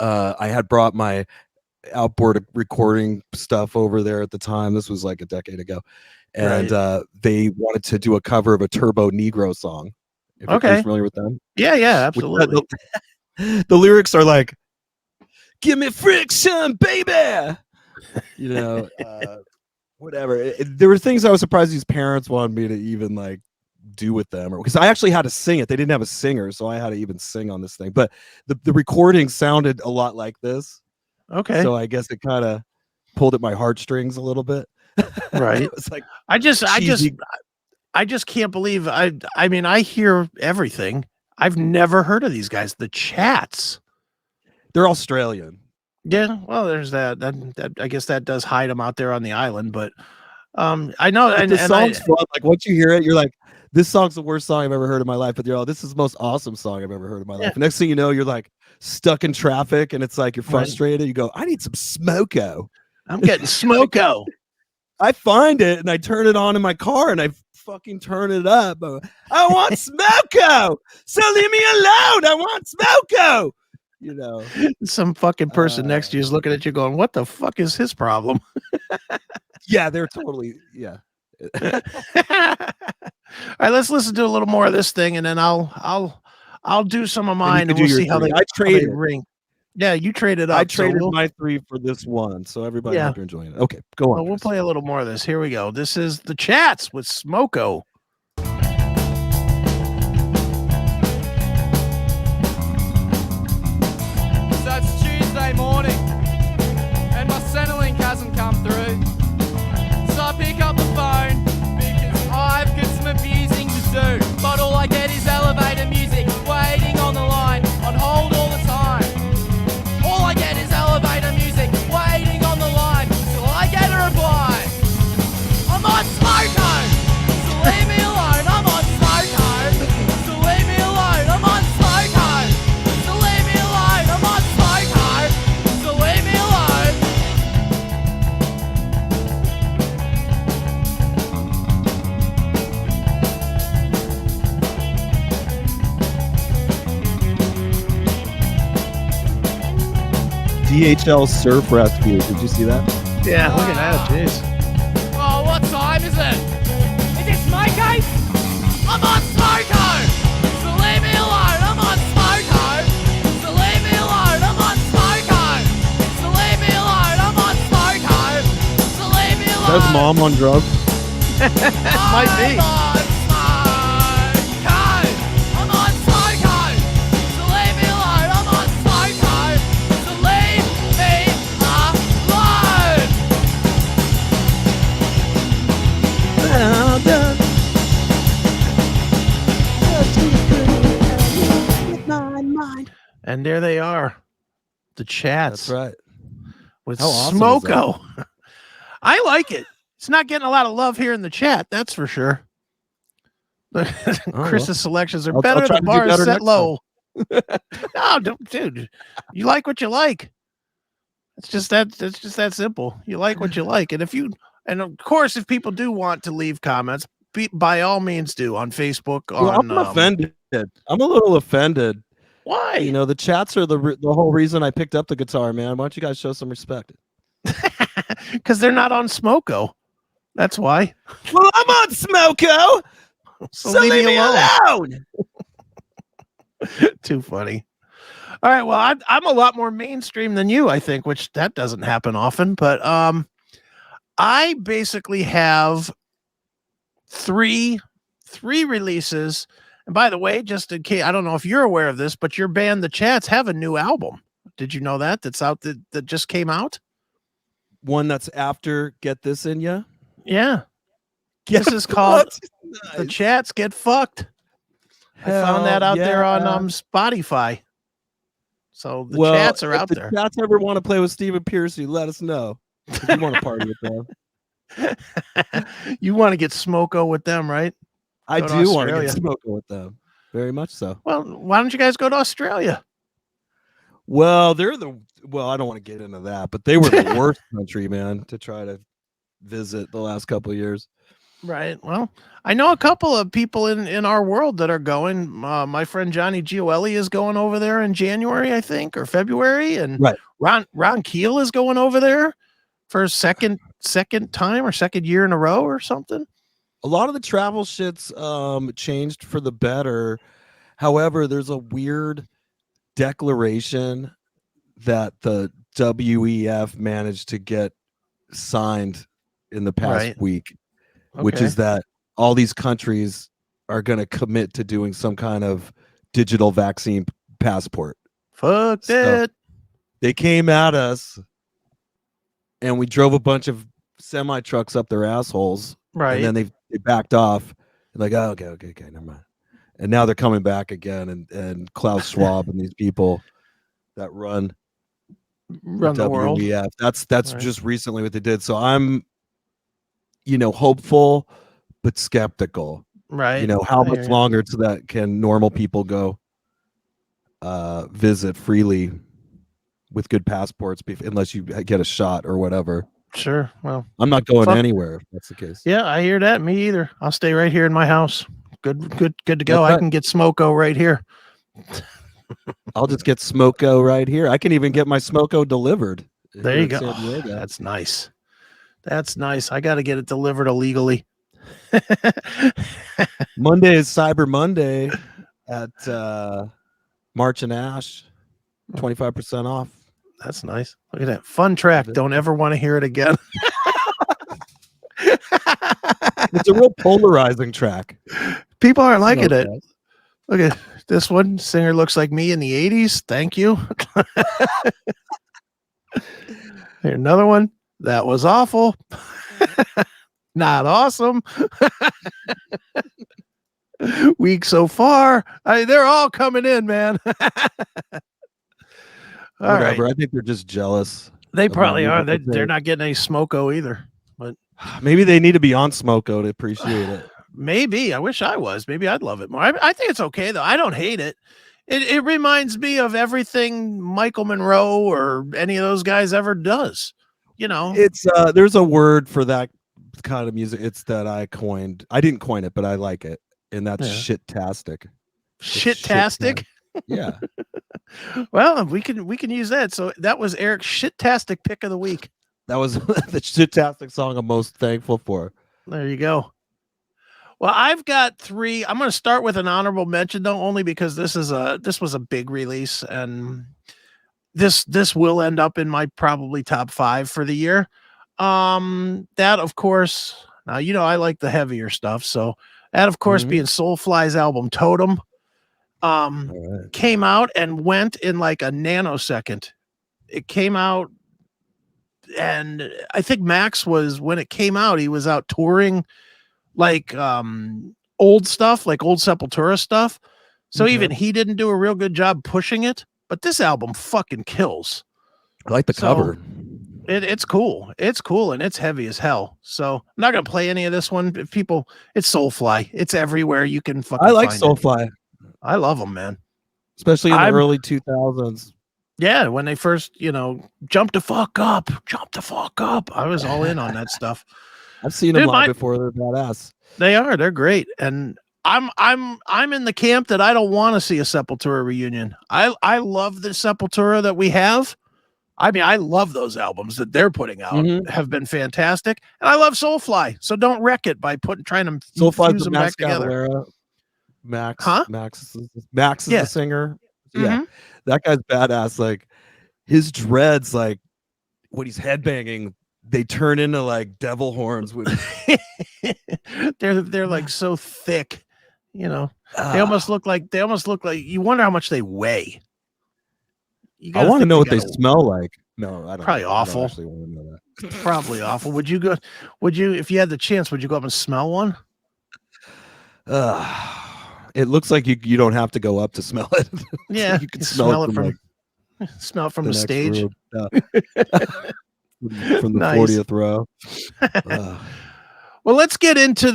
I had brought my outboard recording stuff over there at the time. This was like a decade ago, and they wanted to do a cover of a Turbo Negro song. If you're Okay. familiar with them, Yeah, yeah, Which- absolutely. the lyrics are like, "Give me friction, baby," you know, whatever. There were things I was surprised these parents wanted me to even like do with them, or because I actually had to sing it. They didn't have a singer, so I had to even sing on this thing. But the recording sounded a lot like this, Okay. so I guess it kind of pulled at my heartstrings a little bit. Right. It was like I just cheesy. can't believe I mean, I hear everything. I've never heard of these guys. The Chats. They're Australian. Yeah, well, there's that. That I guess that does hide them out there on the island, but I know But and, the and song's I, fun. Like once you hear it, you're like, this song's the worst song I've ever heard in my life. But you're like, this is the most awesome song I've ever heard in my life. Yeah. And next thing you know, you're like stuck in traffic and it's like you're Right. frustrated. You go, I need some smoko. I'm getting smoko. I find it and I turn it on in my car and I fucking turn it up. I want smoko. So leave me alone. I want smoko. You know. Some fucking person next to you is looking at you going, what the fuck is his problem? Yeah, they're totally All right, let's listen to a little more of this thing, and then I'll do some of mine, can and do we'll your see how three. they, I how they traded. ring. Yeah, you traded up. I traded so my 3 for this one. So everybody Yeah. hope you're enjoying it. Okay, go on. we'll Chris. play a little more of this. Here we go. This is the Chats with Smoko. So it's Tuesday morning, and my Centrelink hasn't come through. So I pick up the phone because I've got some abusing to do. But all I get is elevator music, waiting on the line, on hold all the time. All I get is elevator music, waiting on the line, till I get a reply. I'm on smoko, so leave me alone. I'm on smoko, so leave me alone. I'm on smoko, so leave me alone. I'm on smoko, so leave me alone. DHL Surf Rescue. Did you see that? Yeah, look at that. Jeez. Oh, what time is it? Is it Smoko? I'm on Smoko! So leave me alone, I'm on Smoko! So leave me alone, I'm on Smoko! So leave me alone, I'm on Smoko! So leave me alone! That's mom on drugs. Might be. I'm on Smoko! I'm on Smoko! So leave me alone, I'm on Smoko! So leave me alone! Well done. And there they are. The chats That's right. with How awesome is that? Smoko. I like it. It's not getting a lot of love here in the chat, that's for sure. Chris's selections are I'll better. try The to do bar is better set next low. No, dude, you like what you like. It's just that simple. You like what you like, and and of course, if people do want to leave comments, by all means do on Facebook. Well, I'm offended. I'm a little offended. Why? You know, the chats are the whole reason I picked up the guitar, man. Why don't you guys show some respect? Because they're not on Smoko. That's why. Well, I'm on Smoko. So leave me alone. Too funny. All right. Well, I'm a lot more mainstream than you, I think, which that doesn't happen often. But I basically have three releases. And by the way, just in case, I don't know if you're aware of this, but your band, The Chats, have a new album. Did you know that? That's out that just came out? One that's after Get This In Ya? Yeah. Get This is called Nice. The Chats Get Fucked. I found that out there on Spotify. So the chats are out there. If the chats ever want to play with Stephen Piercy, let us know. If you want to party with them. You want to get Smoko with them, right? I Go to do want to Australia. get Smoko with them. Very much so. Well, why don't you guys go to Australia? Well, I don't want to get into that, but they were the worst country, man, to try to visit the last couple of years. Right. Well, I know a couple of people in our world that are going. My friend Johnny Gioeli is going over there in January, I think, or February, and Right. Ron Keel is going over there for a second time or second year in a row or something. A lot of the travel shits changed for the better. However, there's a weird declaration that the WEF managed to get signed in the past week, which is that all these countries are going to commit to doing some kind of digital vaccine passport. Fuck that. They came at us and we drove a bunch of semi trucks up their assholes. Right. And then they backed off. Like, oh, okay, never mind. And now they're coming back again, and Klaus Schwab and these people that run the world. That's just recently what they did. So I'm, hopeful but skeptical. Right. How much longer to that can normal people go visit freely with good passports unless you get a shot or whatever. Sure. Well, I'm not going anywhere if that's the case. Yeah, I hear that. Me either. I'll stay right here in my house. Good to go. That's I can get Smoko right here. I'll just get Smoko right here. I can even get my Smoko delivered. There you go. That's nice. That's nice. I got to get it delivered illegally. Monday is Cyber Monday at March and Ash. 25% off. That's nice. Look at that. Fun track. Don't ever want to hear it again. It's a real polarizing track. People aren't liking it. Look at this one. Singer looks like me in the 80s. Thank you. Here, another one. That was awful. Not awesome. Week so far. They're all coming in, man. Whatever. Right. I think they're just jealous. They probably are. They're not getting any Smoko either. But maybe they need to be on Smoko to appreciate it. Maybe. I wish I was. Maybe I'd love it more. I think it's okay though. I don't hate it. It reminds me of everything Michael Monroe or any of those guys ever does. It's there's a word for that kind of music. It's that I coined. I didn't coin it, but I like it, and that's shit-tastic. Shit-tastic? Yeah. Well, we can use that. So that was Eric's shit-tastic pick of the week. That was the shit-tastic song I'm most thankful for. There you go. Well, I've got 3. I'm going to start with an honorable mention though, only because this was a big release, and this will end up in my probably top 5 for the year. That of course, now I like the heavier stuff, so that of course being Soulfly's album Totem, came out and went in like a nanosecond. It came out, and I think Max was, when it came out, he was out touring like old stuff, like old Sepultura stuff. So even he didn't do a real good job pushing it, but this album fucking kills. I like the cover. It's cool. It's cool, and it's heavy as hell. So I'm not gonna play any of this one. If people, it's Soulfly. It's everywhere. You can fucking. I like find Soulfly. I love them, man. Especially in the early 2000s. Yeah, when they first, jump the fuck up. I was all in on that stuff. I've seen them live before. They're badass. They are. They're great. And I'm in the camp that I don't want to see a Sepultura reunion. I love the Sepultura that we have. I mean, I love those albums that they're putting out. Have been fantastic, and I love Soulfly. So don't wreck it by trying to fuse them back together. Max, huh? Max is the singer. Yeah, that guy's badass. Like his dreads, like when he's headbanging, they turn into like devil horns. They're like so thick, they almost look like you wonder how much they weigh. I want to know what they smell like. No, I don't. Probably awful. I don't actually want to know that. Probably awful. Would you, if you had the chance, would you go up and smell one? It looks like you don't have to go up to smell it. Yeah, you can smell it from the stage. From the 40th row. Well, let's get into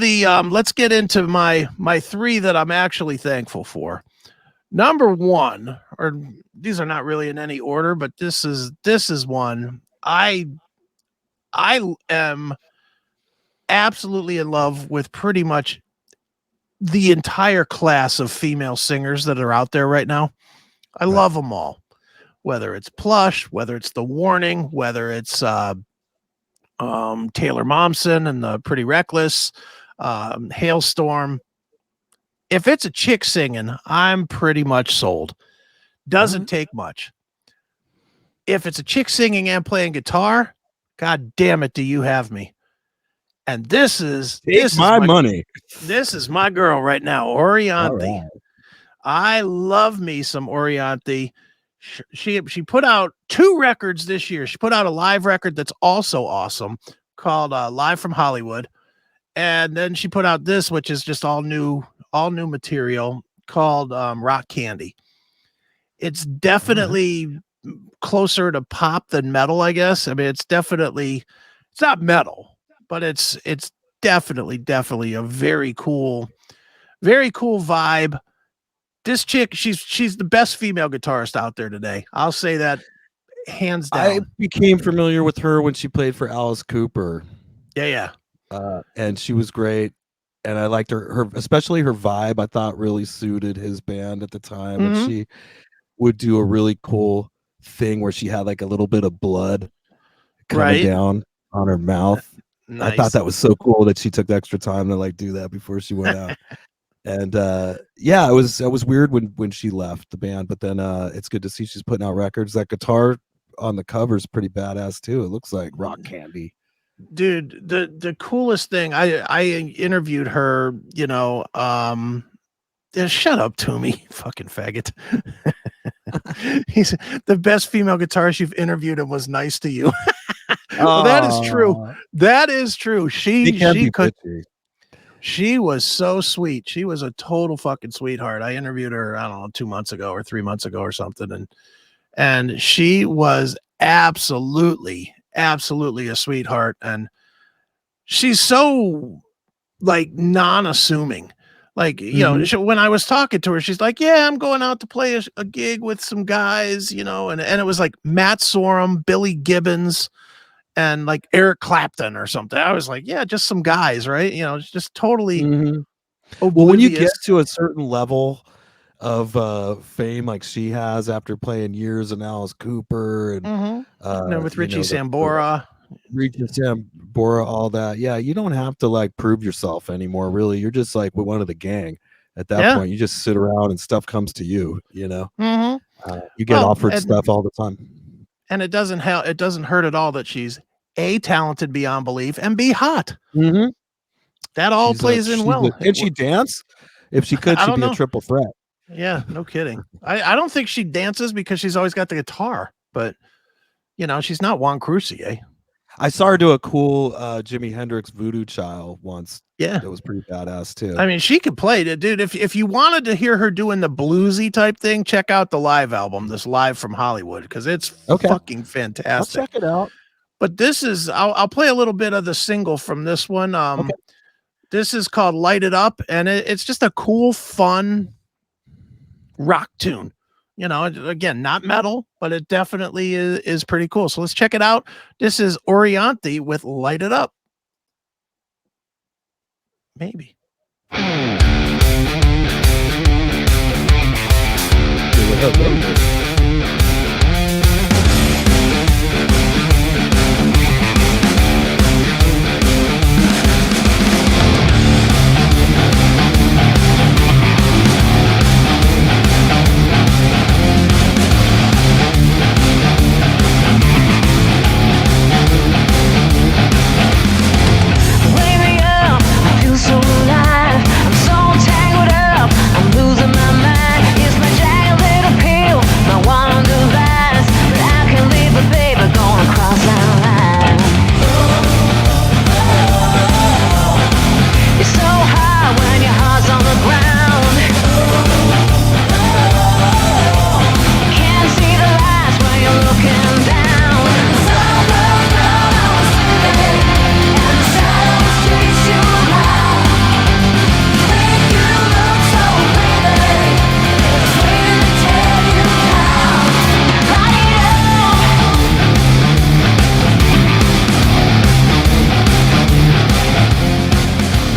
my 3 that I'm actually thankful for. Number 1, or these are not really in any order, but this is one. I am absolutely in love with pretty much the entire class of female singers that are out there right now. I love them all, whether it's Plush, whether it's The Warning, whether it's Taylor Momsen and the Pretty Reckless, Hailstorm. If it's a chick singing, I'm pretty much sold. Doesn't take much. If it's a chick singing and playing guitar, God damn it, do you have me? And this is my money. This is my girl right now, Orianthi. Right. I love me some Orianthi. She put out 2 records this year. She put out a live record that's also awesome called Live from Hollywood. And then she put out this, which is just all new material called Rock Candy. It's definitely closer to pop than metal, I guess. I mean, it's not metal, but it's definitely a very cool vibe. This chick, she's the best female guitarist out there today. I'll say that hands down. I became familiar with her when she played for Alice Cooper. Yeah. And she was great. And I liked her especially her vibe, I thought really suited his band at the time. And she would do a really cool thing where she had like a little bit of blood coming down on her mouth. Nice. I thought that was so cool that she took the extra time to like do that before she went out. And it was weird when she left the band, but then it's good to see she's putting out records. That guitar on the cover is pretty badass too. It looks like rock candy. Dude, the coolest thing, I interviewed her, shut up to me, fucking faggot. He's the best female guitarist you've interviewed and was nice to you. Well, that is true. That is true. She was so sweet. She was a total fucking sweetheart. I interviewed her, I don't know, 2 months ago or 3 months ago or something. And she was absolutely a sweetheart. And she's so like non-assuming. Like, when I was talking to her, she's like, yeah, I'm going out to play a gig with some guys, and it was like Matt Sorum, Billy Gibbons, and like Eric Clapton or something. I was like, yeah, just some guys, right? It's just totally. Well, when you get to a certain level of fame like she has after playing years in Alice Cooper and with Richie Sambora, Regis, Bora, all that. Yeah, you don't have to like prove yourself anymore. Really, you're just like one of the gang. At that point, you just sit around and stuff comes to you. You know, you get offered stuff all the time, and it doesn't hurt at all that she's A, talented beyond belief, and B, hot. That all plays in well. Can she dance? If she could, she'd be a triple threat. Yeah, no kidding. I don't think she dances because she's always got the guitar, but you know, she's not Juan Crucier. I saw her do a cool Jimi Hendrix Voodoo Child once. Yeah, that was pretty badass too. I mean, she could play it, dude. If you wanted to hear her doing the bluesy type thing, check out the live album, this Live from Hollywood, because it's fucking fantastic. I'll check it out. But this is, I'll play a little bit of the single from this one. This is called Light It Up, and it's just a cool, fun rock tune. You know, again, not metal, but it definitely is pretty cool. So let's check it out. This is Orianthi with Light It Up. Maybe.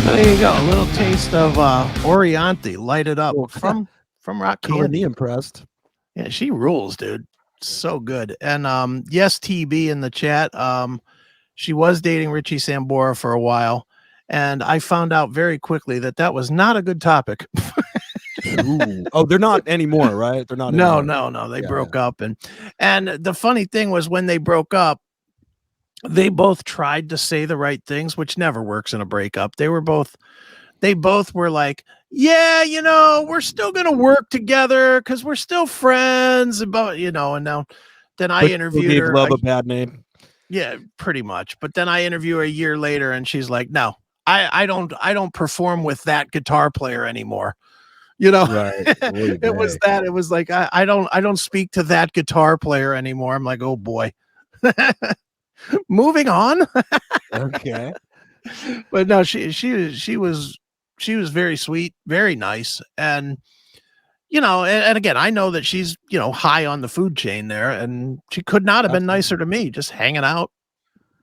There you go, a little taste of Orianthi, Light It Up from Rock Candy. Impressed. Yeah, she rules, dude. So good. And yes, TB in the chat. She was dating Richie Sambora for a while, and I found out very quickly that was not a good topic. Oh, they're not anymore, right? They're not. No. They broke up, and the funny thing was when they broke up, they both tried to say the right things, which never works in a breakup. They both were like, yeah, you know, we're still going to work together because we're still friends. But, you know, and now then I interviewed her. Love a bad name. Yeah, pretty much. But then I interview her a year later and she's like, no, I don't perform with that guitar player anymore. You know, right. It was that. It was like, I don't speak to that guitar player anymore. I'm like, oh boy. Moving on. Okay. But no, she was very sweet, very nice. And, you know, and again, I know that she's, you know, high on the food chain there, and she could not have been nicer to me, just hanging out,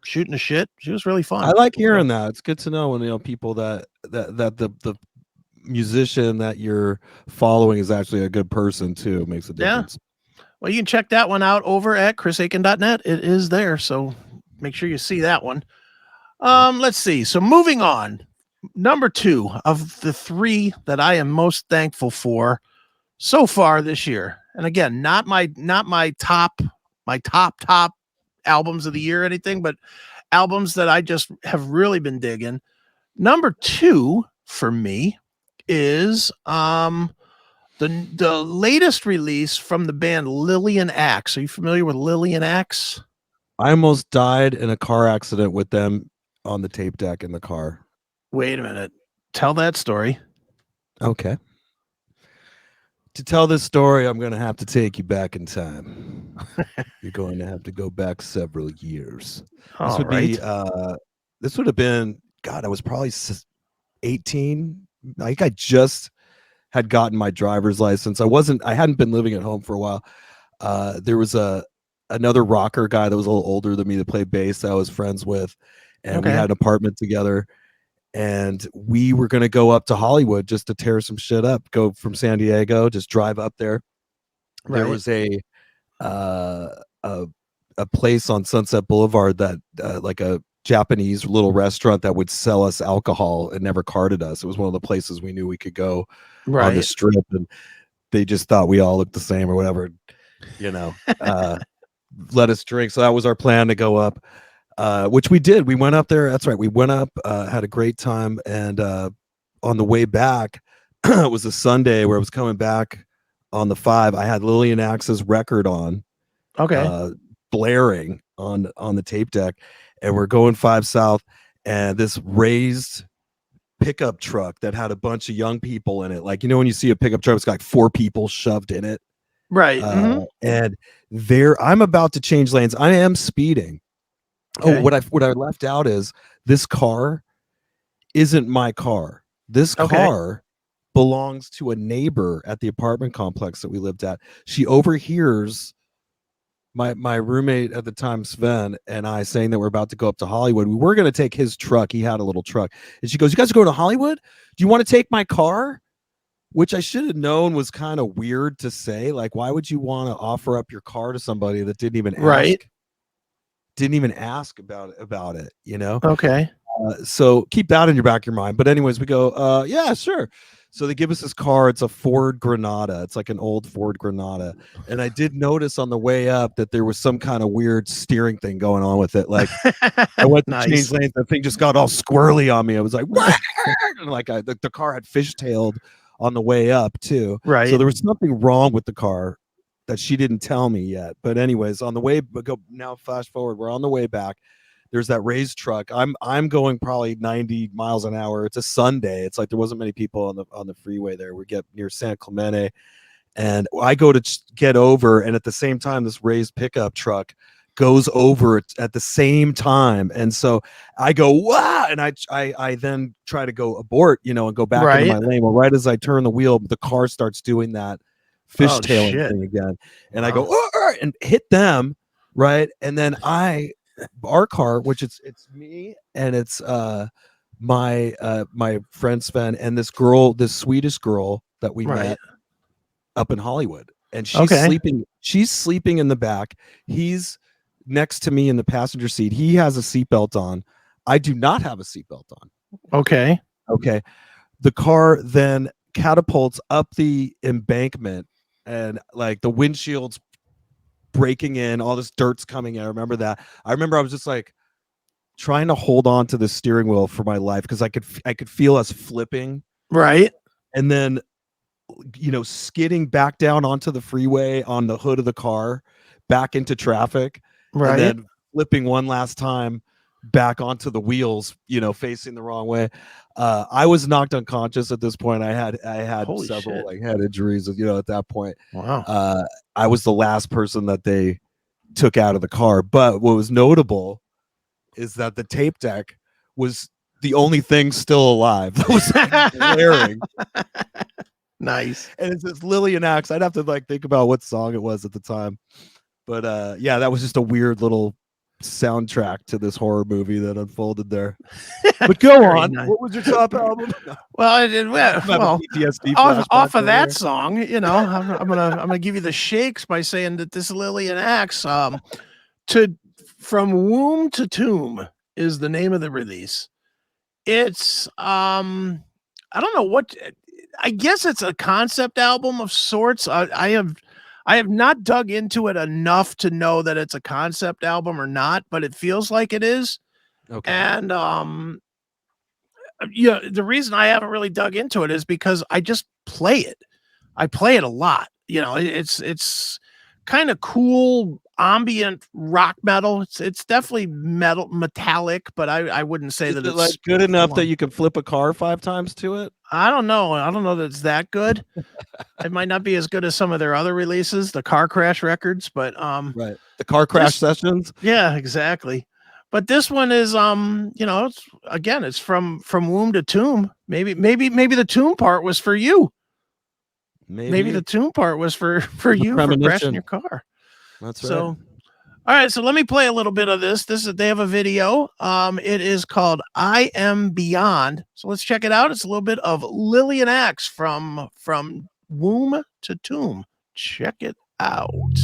shooting the shit. She was really fun. I like hearing that. It's good to know when, you know, people that the musician that you're following is actually a good person too. It makes a difference. Yeah. Well, you can check that one out over at chrisakin.net. It is there, so make sure you see that one. Let's see. So moving on, number 2 of the 3 that I am most thankful for so far this year. And again, not my top albums of the year or anything, but albums that I just have really been digging. Number 2 for me is the latest release from the band Lillian Axe. Are you familiar with Lillian Axe? I almost died in a car accident with them on the tape deck in the car. Wait a minute. Tell that story. Okay. To tell this story, I'm going to have to take you back in time. You're going to have to go back several years. This would have been, God, I was probably 18. Like I just had gotten my driver's license. I hadn't been living at home for a while. There was another rocker guy that was a little older than me that played bass that I was friends with, and we had an apartment together, and we were going to go up to Hollywood just to tear some shit up, go from San Diego, just drive up there. Right. There was a a place on Sunset Boulevard that like a Japanese little restaurant that would sell us alcohol and never carded us. It was one of the places we knew we could go on the strip, and they just thought we all looked the same or whatever, let us drink. So that was our plan, to go up, which we did. We went up there. That's right. We went up, had a great time. And on the way back, it was a Sunday where I was coming back on the 5. I had Lillian Axe's record on, blaring on the tape deck, and we're going 5 South, and this raised pickup truck that had a bunch of young people in it. Like, when you see a pickup truck, it's got like 4 people shoved in it. Right. And I'm about to change lanes. I am speeding. Okay. Oh, what I left out is this car isn't my car. This car belongs to a neighbor at the apartment complex that we lived at. She overhears my roommate at the time, Sven, and I saying that we're about to go up to Hollywood. We were going to take his truck. He had a little truck. And she goes, "You guys are going to Hollywood? Do you want to take my car?" Which I should have known was kind of weird to say. Like, why would you want to offer up your car to somebody that didn't even ask about it, Okay. So keep that in your back of your mind. But anyways, we go, yeah, sure. So they give us this car. It's a Ford Granada. It's like an old Ford Granada. And I did notice on the way up that there was some kind of weird steering thing going on with it. Like, I went to change lanes. That thing just got all squirrely on me. I was like, and like the car had fishtailed on the way up too. Right. So there was something wrong with the car that she didn't tell me yet. But anyways, on the way, now flash forward, we're on the way back. There's that raised truck. I'm going probably 90 miles an hour. It's a Sunday. It's like there wasn't many people on the freeway there. We get near San Clemente, and I go to get over, and at the same time, this raised pickup truck goes over at the same time. And so I go, wow, and I then try to go abort, and go back into my lane. Well, right as I turn the wheel, the car starts doing that fishtailing thing again, and I go and hit them, right? And then our car, which it's me and it's my friend Sven and this Swedish girl that we met up in Hollywood, and she's sleeping in the back. He's next to me in the passenger seat. He has a seatbelt on. I do not have a seatbelt on. Okay. The car then catapults up the embankment, and like the windshield's breaking in, all this dirt's coming in. I remember that. I was just like trying to hold on to the steering wheel for my life, because I could feel us flipping. Right. And then, skidding back down onto the freeway on the hood of the car, back into traffic. Right. And then flipping one last time back onto the wheels, facing the wrong way. I was knocked unconscious at this point. I had Holy several shit. like head injuries, at that point. Wow. I was the last person that they took out of the car. But what was notable is that the tape deck was the only thing still alive that was like blaring. Nice. And it's this Lillian Axe. I'd have to like think about what song it was at the time. But yeah, that was just a weird little soundtrack to this horror movie that unfolded there. But go on. Nice. What was your top album? Well, PTSD off of that song, I'm gonna give you the shakes by saying that this Lillian Axe, From Womb to Tomb is the name of the release. It's I don't know what, I guess it's a concept album of sorts. I have not dug into it enough to know that it's a concept album or not, but it feels like it is. Okay. And the reason I haven't really dug into it is because I just play it. I play it a lot. It's kind of cool ambient rock metal. It's definitely metallic, but I wouldn't say that it's like good enough that you can flip a car 5 times to it. I don't know that it's that good. It might not be as good as some of their other releases, the Car Crash records, but right, the Car Crash sessions. Yeah, exactly. But this one is it's from Womb to Tomb. Maybe the tomb part was for you. Maybe the tomb part was for you for crashing your car. That's right. So, all right. So let me play a little bit of this. They have a video. It is called "I Am Beyond." So let's check it out. It's a little bit of Lillian Axe from Womb to Tomb. Check it out.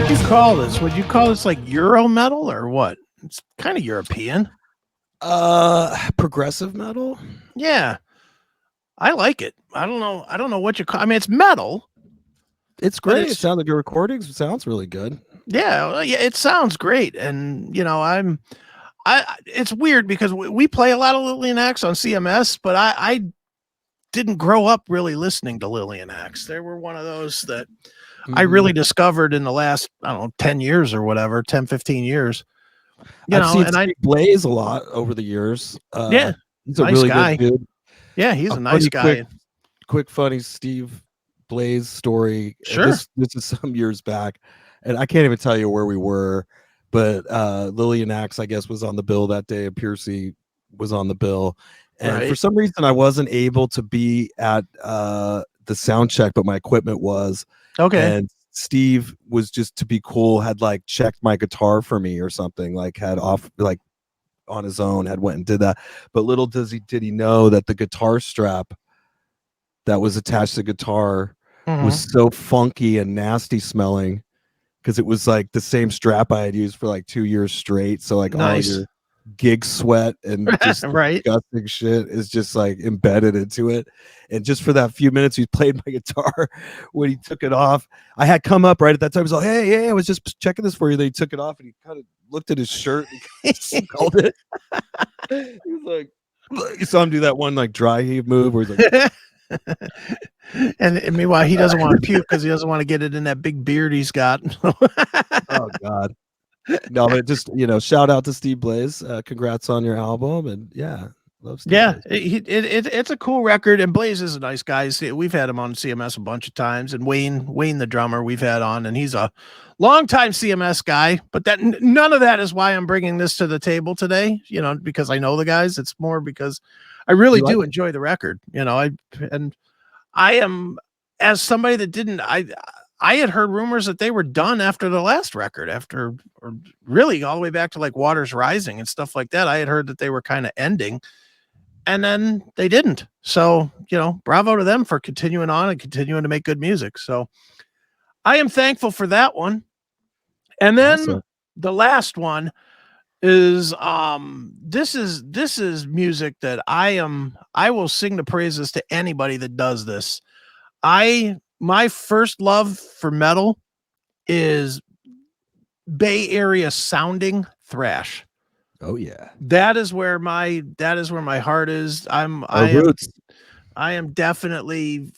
would you call this? Would you call this like Euro metal or what? It's kind of European. Progressive metal. Yeah, I like it. I don't know what you call. I mean, it's metal. It's great. It sounds like your recordings sounds really good. Yeah, it sounds great. And it's weird because we play a lot of Lillian Axe on CMS, but I didn't grow up really listening to Lillian Axe. They were one of those that I really discovered in the last, I don't know, 10 years or whatever, 10, 15 years. I've seen Steve Blaze a lot over the years. Yeah. He's a really guy. good dude. Yeah, he's a nice guy. Quick, funny Steve Blaze story. Sure. This is some years back, and I can't even tell you where we were, but Lillian Axe, I guess, was on the bill that day, and Piercy was on the bill. And for some reason, I wasn't able to be at the sound check, but my equipment was. Okay. And Steve was, just to be cool, had like checked my guitar for me or something, like had off, like on his own, had went and did that. But little did he know that the guitar strap that was attached to the guitar was so funky and nasty smelling, because it was like the same strap I had used for like 2 years straight. So like all your gig sweat and just disgusting shit is just like embedded into it. And just for that few minutes he played my guitar, when he took it off, I had come up right at that time. He's like, hey, I was just checking this for you. Then he took it off and he kind of looked at his shirt and smelled it. He was like, you saw him do that one like dry heave move where he's like and meanwhile he doesn't want to puke because he doesn't want to get it in that big beard he's got. Oh God. No, but just, shout out to Steve Blaze. Congrats on your album. And love Steve Blaze. It's a cool record, and Blaze is a nice guy. We've had him on CMS a bunch of times, and Wayne the drummer we've had on, and he's a longtime CMS guy. But none of that is why I'm bringing this to the table today, because I know the guys. It's more because I really do enjoy the record. I am, as somebody that didn't, I had heard rumors that they were done after the last record, or really all the way back to like Waters Rising and stuff like that. I had heard that they were kind of ending, and then they didn't. So, bravo to them for continuing on and continuing to make good music. So I am thankful for that one. And then the last one is, this is music that I will sing the praises to anybody that does this. My first love for metal is Bay Area sounding thrash. Oh yeah. That is where my heart is. I am definitely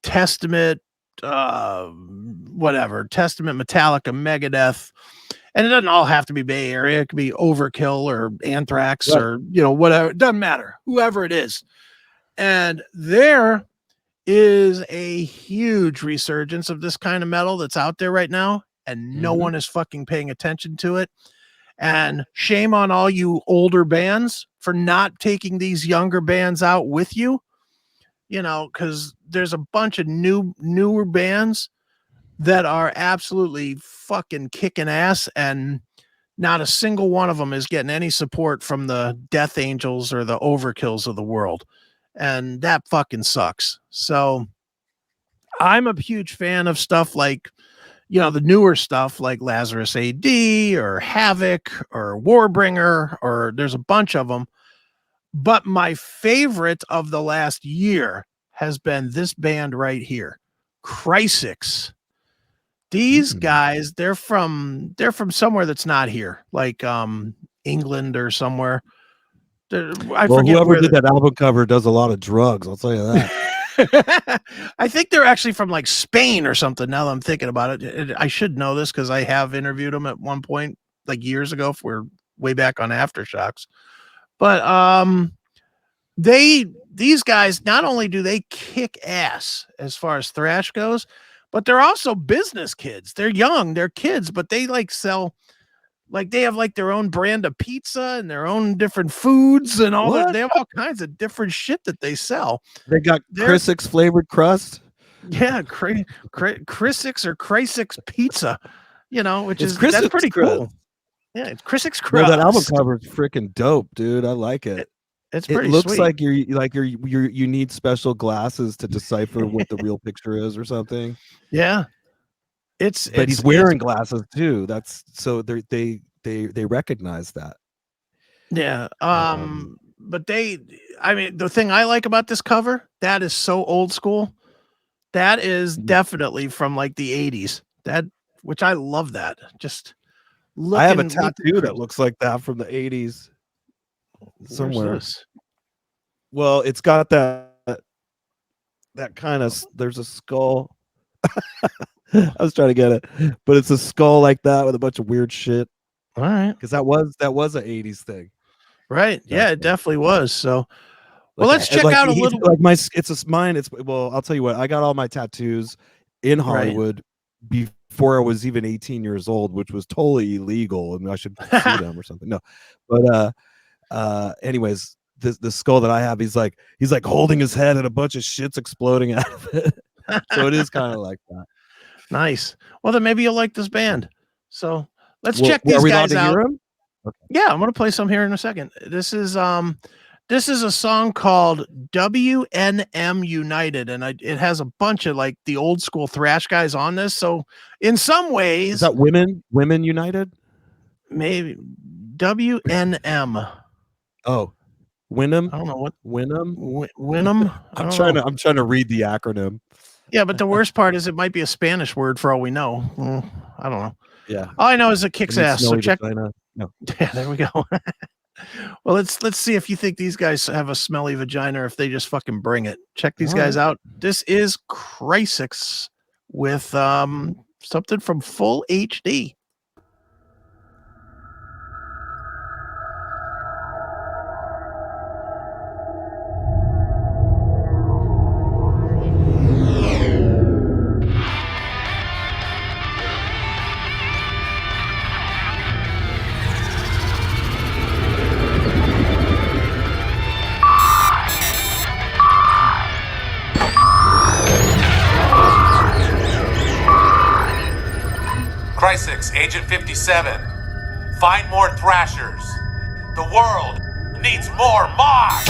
Testament, Testament, Metallica, Megadeth. And it doesn't all have to be Bay Area. It could be Overkill or Anthrax or, whatever. It doesn't matter. Whoever it is. And there is a huge resurgence of this kind of metal that's out there right now, and no one is fucking paying attention to it. And shame on all you older bands for not taking these younger bands out with you, because there's a bunch of newer bands that are absolutely fucking kicking ass, and not a single one of them is getting any support from the Death Angels or the Overkills of the world. And that fucking sucks. So I'm a huge fan of stuff like, the newer stuff like Lazarus AD or Havoc or Warbringer, or there's a bunch of them. But my favorite of the last year has been this band right here, CHRIS. These guys, they're from somewhere that's not here, like England or somewhere. Whoever did that album cover does a lot of drugs, I'll tell you that. I think they're actually from like Spain or something, now that I'm thinking about it. I should know this because I have interviewed them at one point, like years ago, if we're way back on Aftershocks. But these guys, not only do they kick ass as far as thrash goes, but they're also business kids. They're young, they're kids, but they like sell, like they have like their own brand of pizza and their own different foods and all that. They have all kinds of different shit that they sell. They got CHRIS flavored crust. Yeah, CHRIS or CHRIS pizza, which is that's pretty cool. Yeah, it's CHRIS crust. Well, that album cover is freaking dope, dude. I like it. It's pretty. It looks sweet. like you need special glasses to decipher what the real picture is or something. Yeah. but he's wearing glasses too. That's so they recognize that. Yeah. But I mean, the thing I like about this cover, that is so old school. That is definitely from like the 80s. Which I love that. Just I have a tattoo that looks like that from the 80s somewhere. Well, it's got that kind of, there's a skull. I was trying to get it, but it's a skull like that with a bunch of weird shit. All right. Because that was an 80s thing. Right. Yeah, it definitely was. So well, like, let's check out a little like mine. Well, I'll tell you what, I got all my tattoos in Hollywood before I was even 18 years old, which was totally illegal, and I should sue them or something. No, but anyways, the skull that I have, he's like holding his head and a bunch of shit's exploding out of it. So it is kind of like that. Nice. Well, then maybe you'll like this band. So let's check these guys out. Okay. Yeah, I'm gonna play some here in a second. This is a song called WNM United, and it has a bunch of like the old school thrash guys on this. So in some ways, is that Women United? Maybe WNM. Oh, Winham. I don't know what Winham. Winham. I'm trying to read the acronym. Yeah, but the worst part is it might be a Spanish word for all we know. I don't know. Yeah. All I know is it kicks ass. So check. No. Yeah, there we go. Well, let's see if you think these guys have a smelly vagina or if they just fucking bring it. Check these guys out. This is CHRIS with something from Full HD. CHRIS Agent 57. Find more Thrashers. The world needs more Mosh!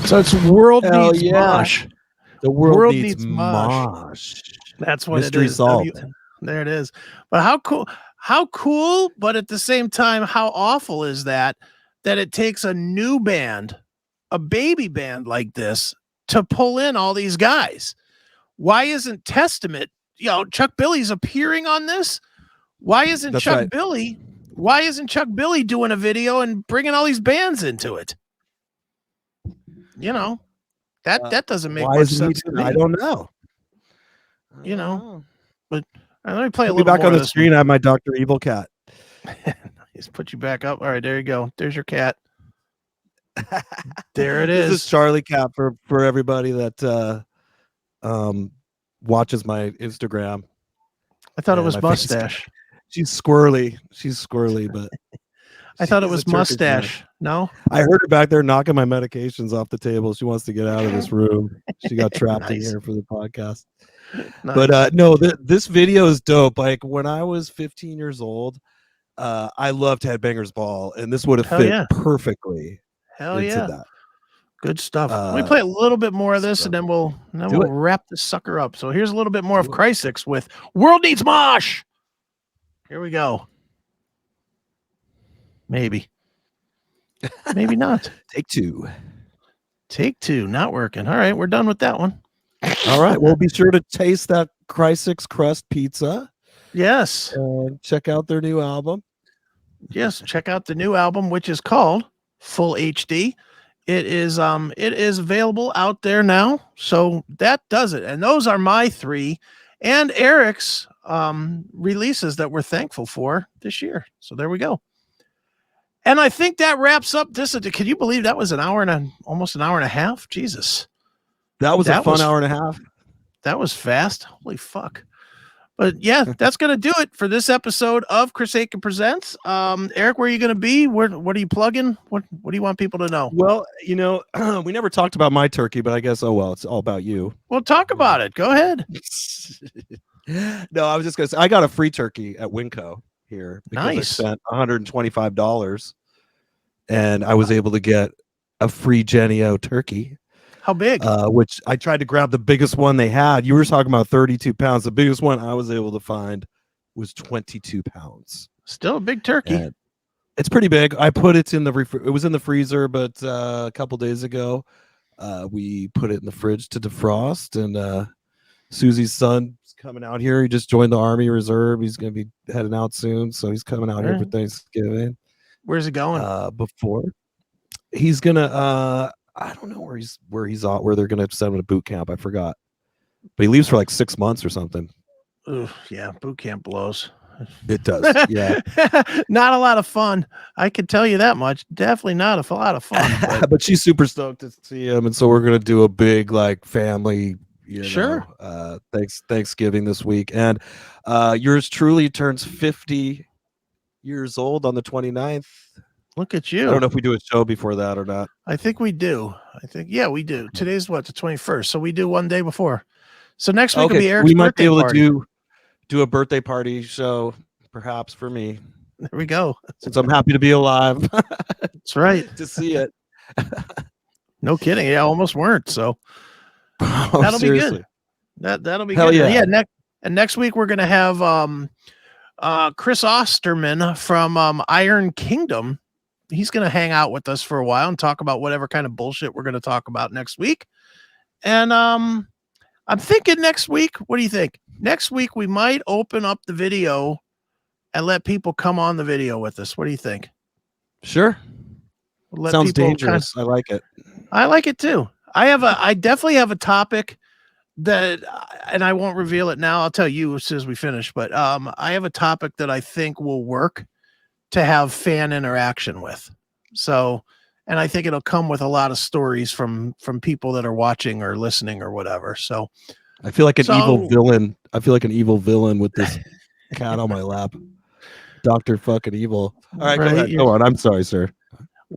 So it's World Needs Mosh. The world needs mosh. That's what Mystery it is. solved. There it is. But how cool, but at the same time, how awful is that it takes a new band, a baby band like this, to pull in all these guys? Why isn't Testament, Chuck Billy's appearing on this? Why isn't Chuck Billy doing a video and bringing all these bands into it? That doesn't make much sense to me. I don't know. But let me play a little back more on the screen. I have my Dr. Evil cat. Just put you back up. All right, there you go. There's your cat. There it is. This is Charlie Cat for everybody that watches my Instagram. I thought it was Mustache. She's squirrely, but I thought it was Mustache. No, I heard her back there knocking my medications off the table. She wants to get out of this room. She got trapped in here for the podcast. Nice. But no, this video is dope. Like when I was 15 years old, I loved Headbangers Ball, and this would have fit perfectly. Hell yeah, that. Good stuff. Let me play a little bit more of this, and then we'll wrap this sucker up. So here's a little bit more of CHRIS with World Needs Mosh. Here we go. Maybe not. Take two. Not working. All right, we're done with that one. All right. Well, be sure to taste that CHRIS crust pizza Yes. and check out their new album. Yes. Check out the new album, which is called Full HD. It is available out there now. So that does it. And those are my 3 and Erik's releases that we're thankful for this year. So there we go. And I think that wraps up this. Can you believe that was almost an hour and a half? Jesus. That was a fun hour and a half. That was fast. Holy fuck. But yeah, that's going to do it for this episode of CHRIS Akin Presents. Erik, where are you going to be? What are you plugging? What do you want people to know? Well, we never talked about my turkey, but I guess, it's all about you. Well, talk about it. Go ahead. No, I was just going to say, I got a free turkey at Winco here. Nice. I spent $125 and I was able to get a free Genio turkey. How big? Which I tried to grab the biggest one they had. You were talking about 32 pounds. The biggest one I was able to find was 22 pounds. Still a big turkey. And it's pretty big. I put it in it was in the freezer, but a couple days ago, we put it in the fridge to defrost. And Susie's son's coming out here. He just joined the Army Reserve. He's going to be heading out soon, so he's coming out here for Thanksgiving. Where's he going? Before he's gonna. I don't know where he's at, where they're going to send him to boot camp. I forgot, but he leaves for like 6 months or something. Ooh, yeah, boot camp blows. It does. Yeah. Not a lot of fun. I can tell you that much. Definitely not a lot of fun. But she's super stoked to see him. And so we're going to do a big family, Thanksgiving this week. And yours truly turns 50 years old on the 29th. Look at you. I don't know if we do a show before that or not. I think we do. Yeah, we do. Today's the 21st. So we do one day before. So next week will be Erik's we might be able party. to do a birthday party show, perhaps for me. There we go. Since I'm happy to be alive. That's right. To see it. No kidding. Yeah, almost weren't. So that'll be good. That'll be good. Yeah. Next week we're gonna have Chris Osterman from Iron Kingdom. He's going to hang out with us for a while and talk about whatever kind of bullshit we're going to talk about next week. And I'm thinking next week, what do you think? Next week, we might open up the video and let people come on the video with us. What do you think? Sure. Sounds dangerous. I like it. I like it too. I definitely have a topic that, and I won't reveal it now. I'll tell you as soon as we finish, but I have a topic that I think will work to have fan interaction with. So, and I think it'll come with a lot of stories from people that are watching or listening or whatever. So I feel like an evil villain. I feel like an evil villain with this cat on my lap. Dr. fucking evil. All right, go ahead. Go on. I'm sorry, sir.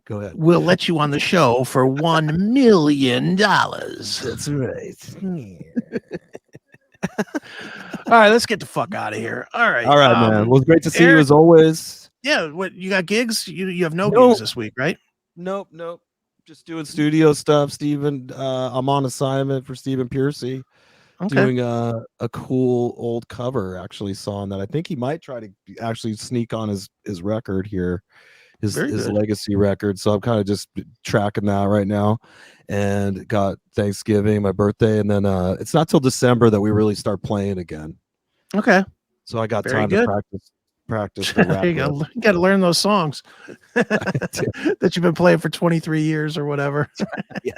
Go ahead. We'll let you on the show for $1 million. That's right. All right, let's get the fuck out of here. All right, man. Well, it's great to see you as always. Yeah, what you got gigs? You have no gigs this week, right? Nope. Just doing studio stuff, Stephen. I'm on assignment for Stephen Piercy, doing a cool old cover song that I think he might try to actually sneak on his record here, his legacy record. So I'm kind of just tracking that right now, and got Thanksgiving, my birthday, and then it's not till December that we really start playing again. Okay. So I got time to practice. You got to learn those songs that you've been playing for 23 years or whatever. Yeah.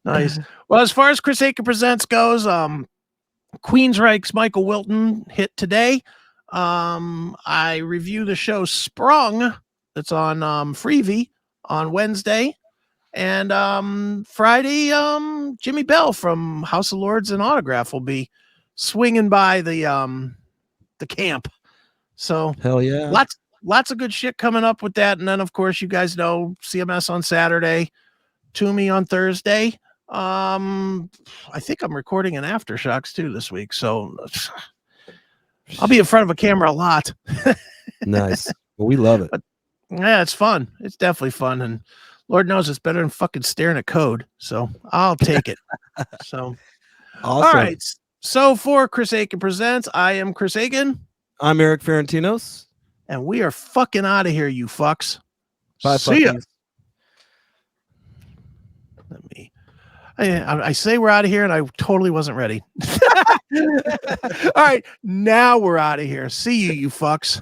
Nice. Well, as far as CHRIS Akin Presents goes, Queensryche's Michael Wilton hit today. I review the show Sprung that's on Freevee on Wednesday. And Friday, Jimmy Bell from House of Lords and Autograph will be swinging by the camp. So hell yeah, lots of good shit coming up with that. And then of course you guys know CMS on Saturday, Toomey on Thursday. I think I'm recording an Aftershocks too this week, so I'll be in front of a camera a lot. Nice. Well, we love it. But, yeah, it's fun. It's definitely fun, and Lord knows it's better than fucking staring at code. So I'll take it. So awesome. All right. So for CHRIS Akin Presents, I am Chris Akin. I'm Erik Ferentinos. And we are fucking out of here, you fucks. Bye, See ya. I say we're out of here, and I totally wasn't ready. All right, now we're out of here. See you, you fucks.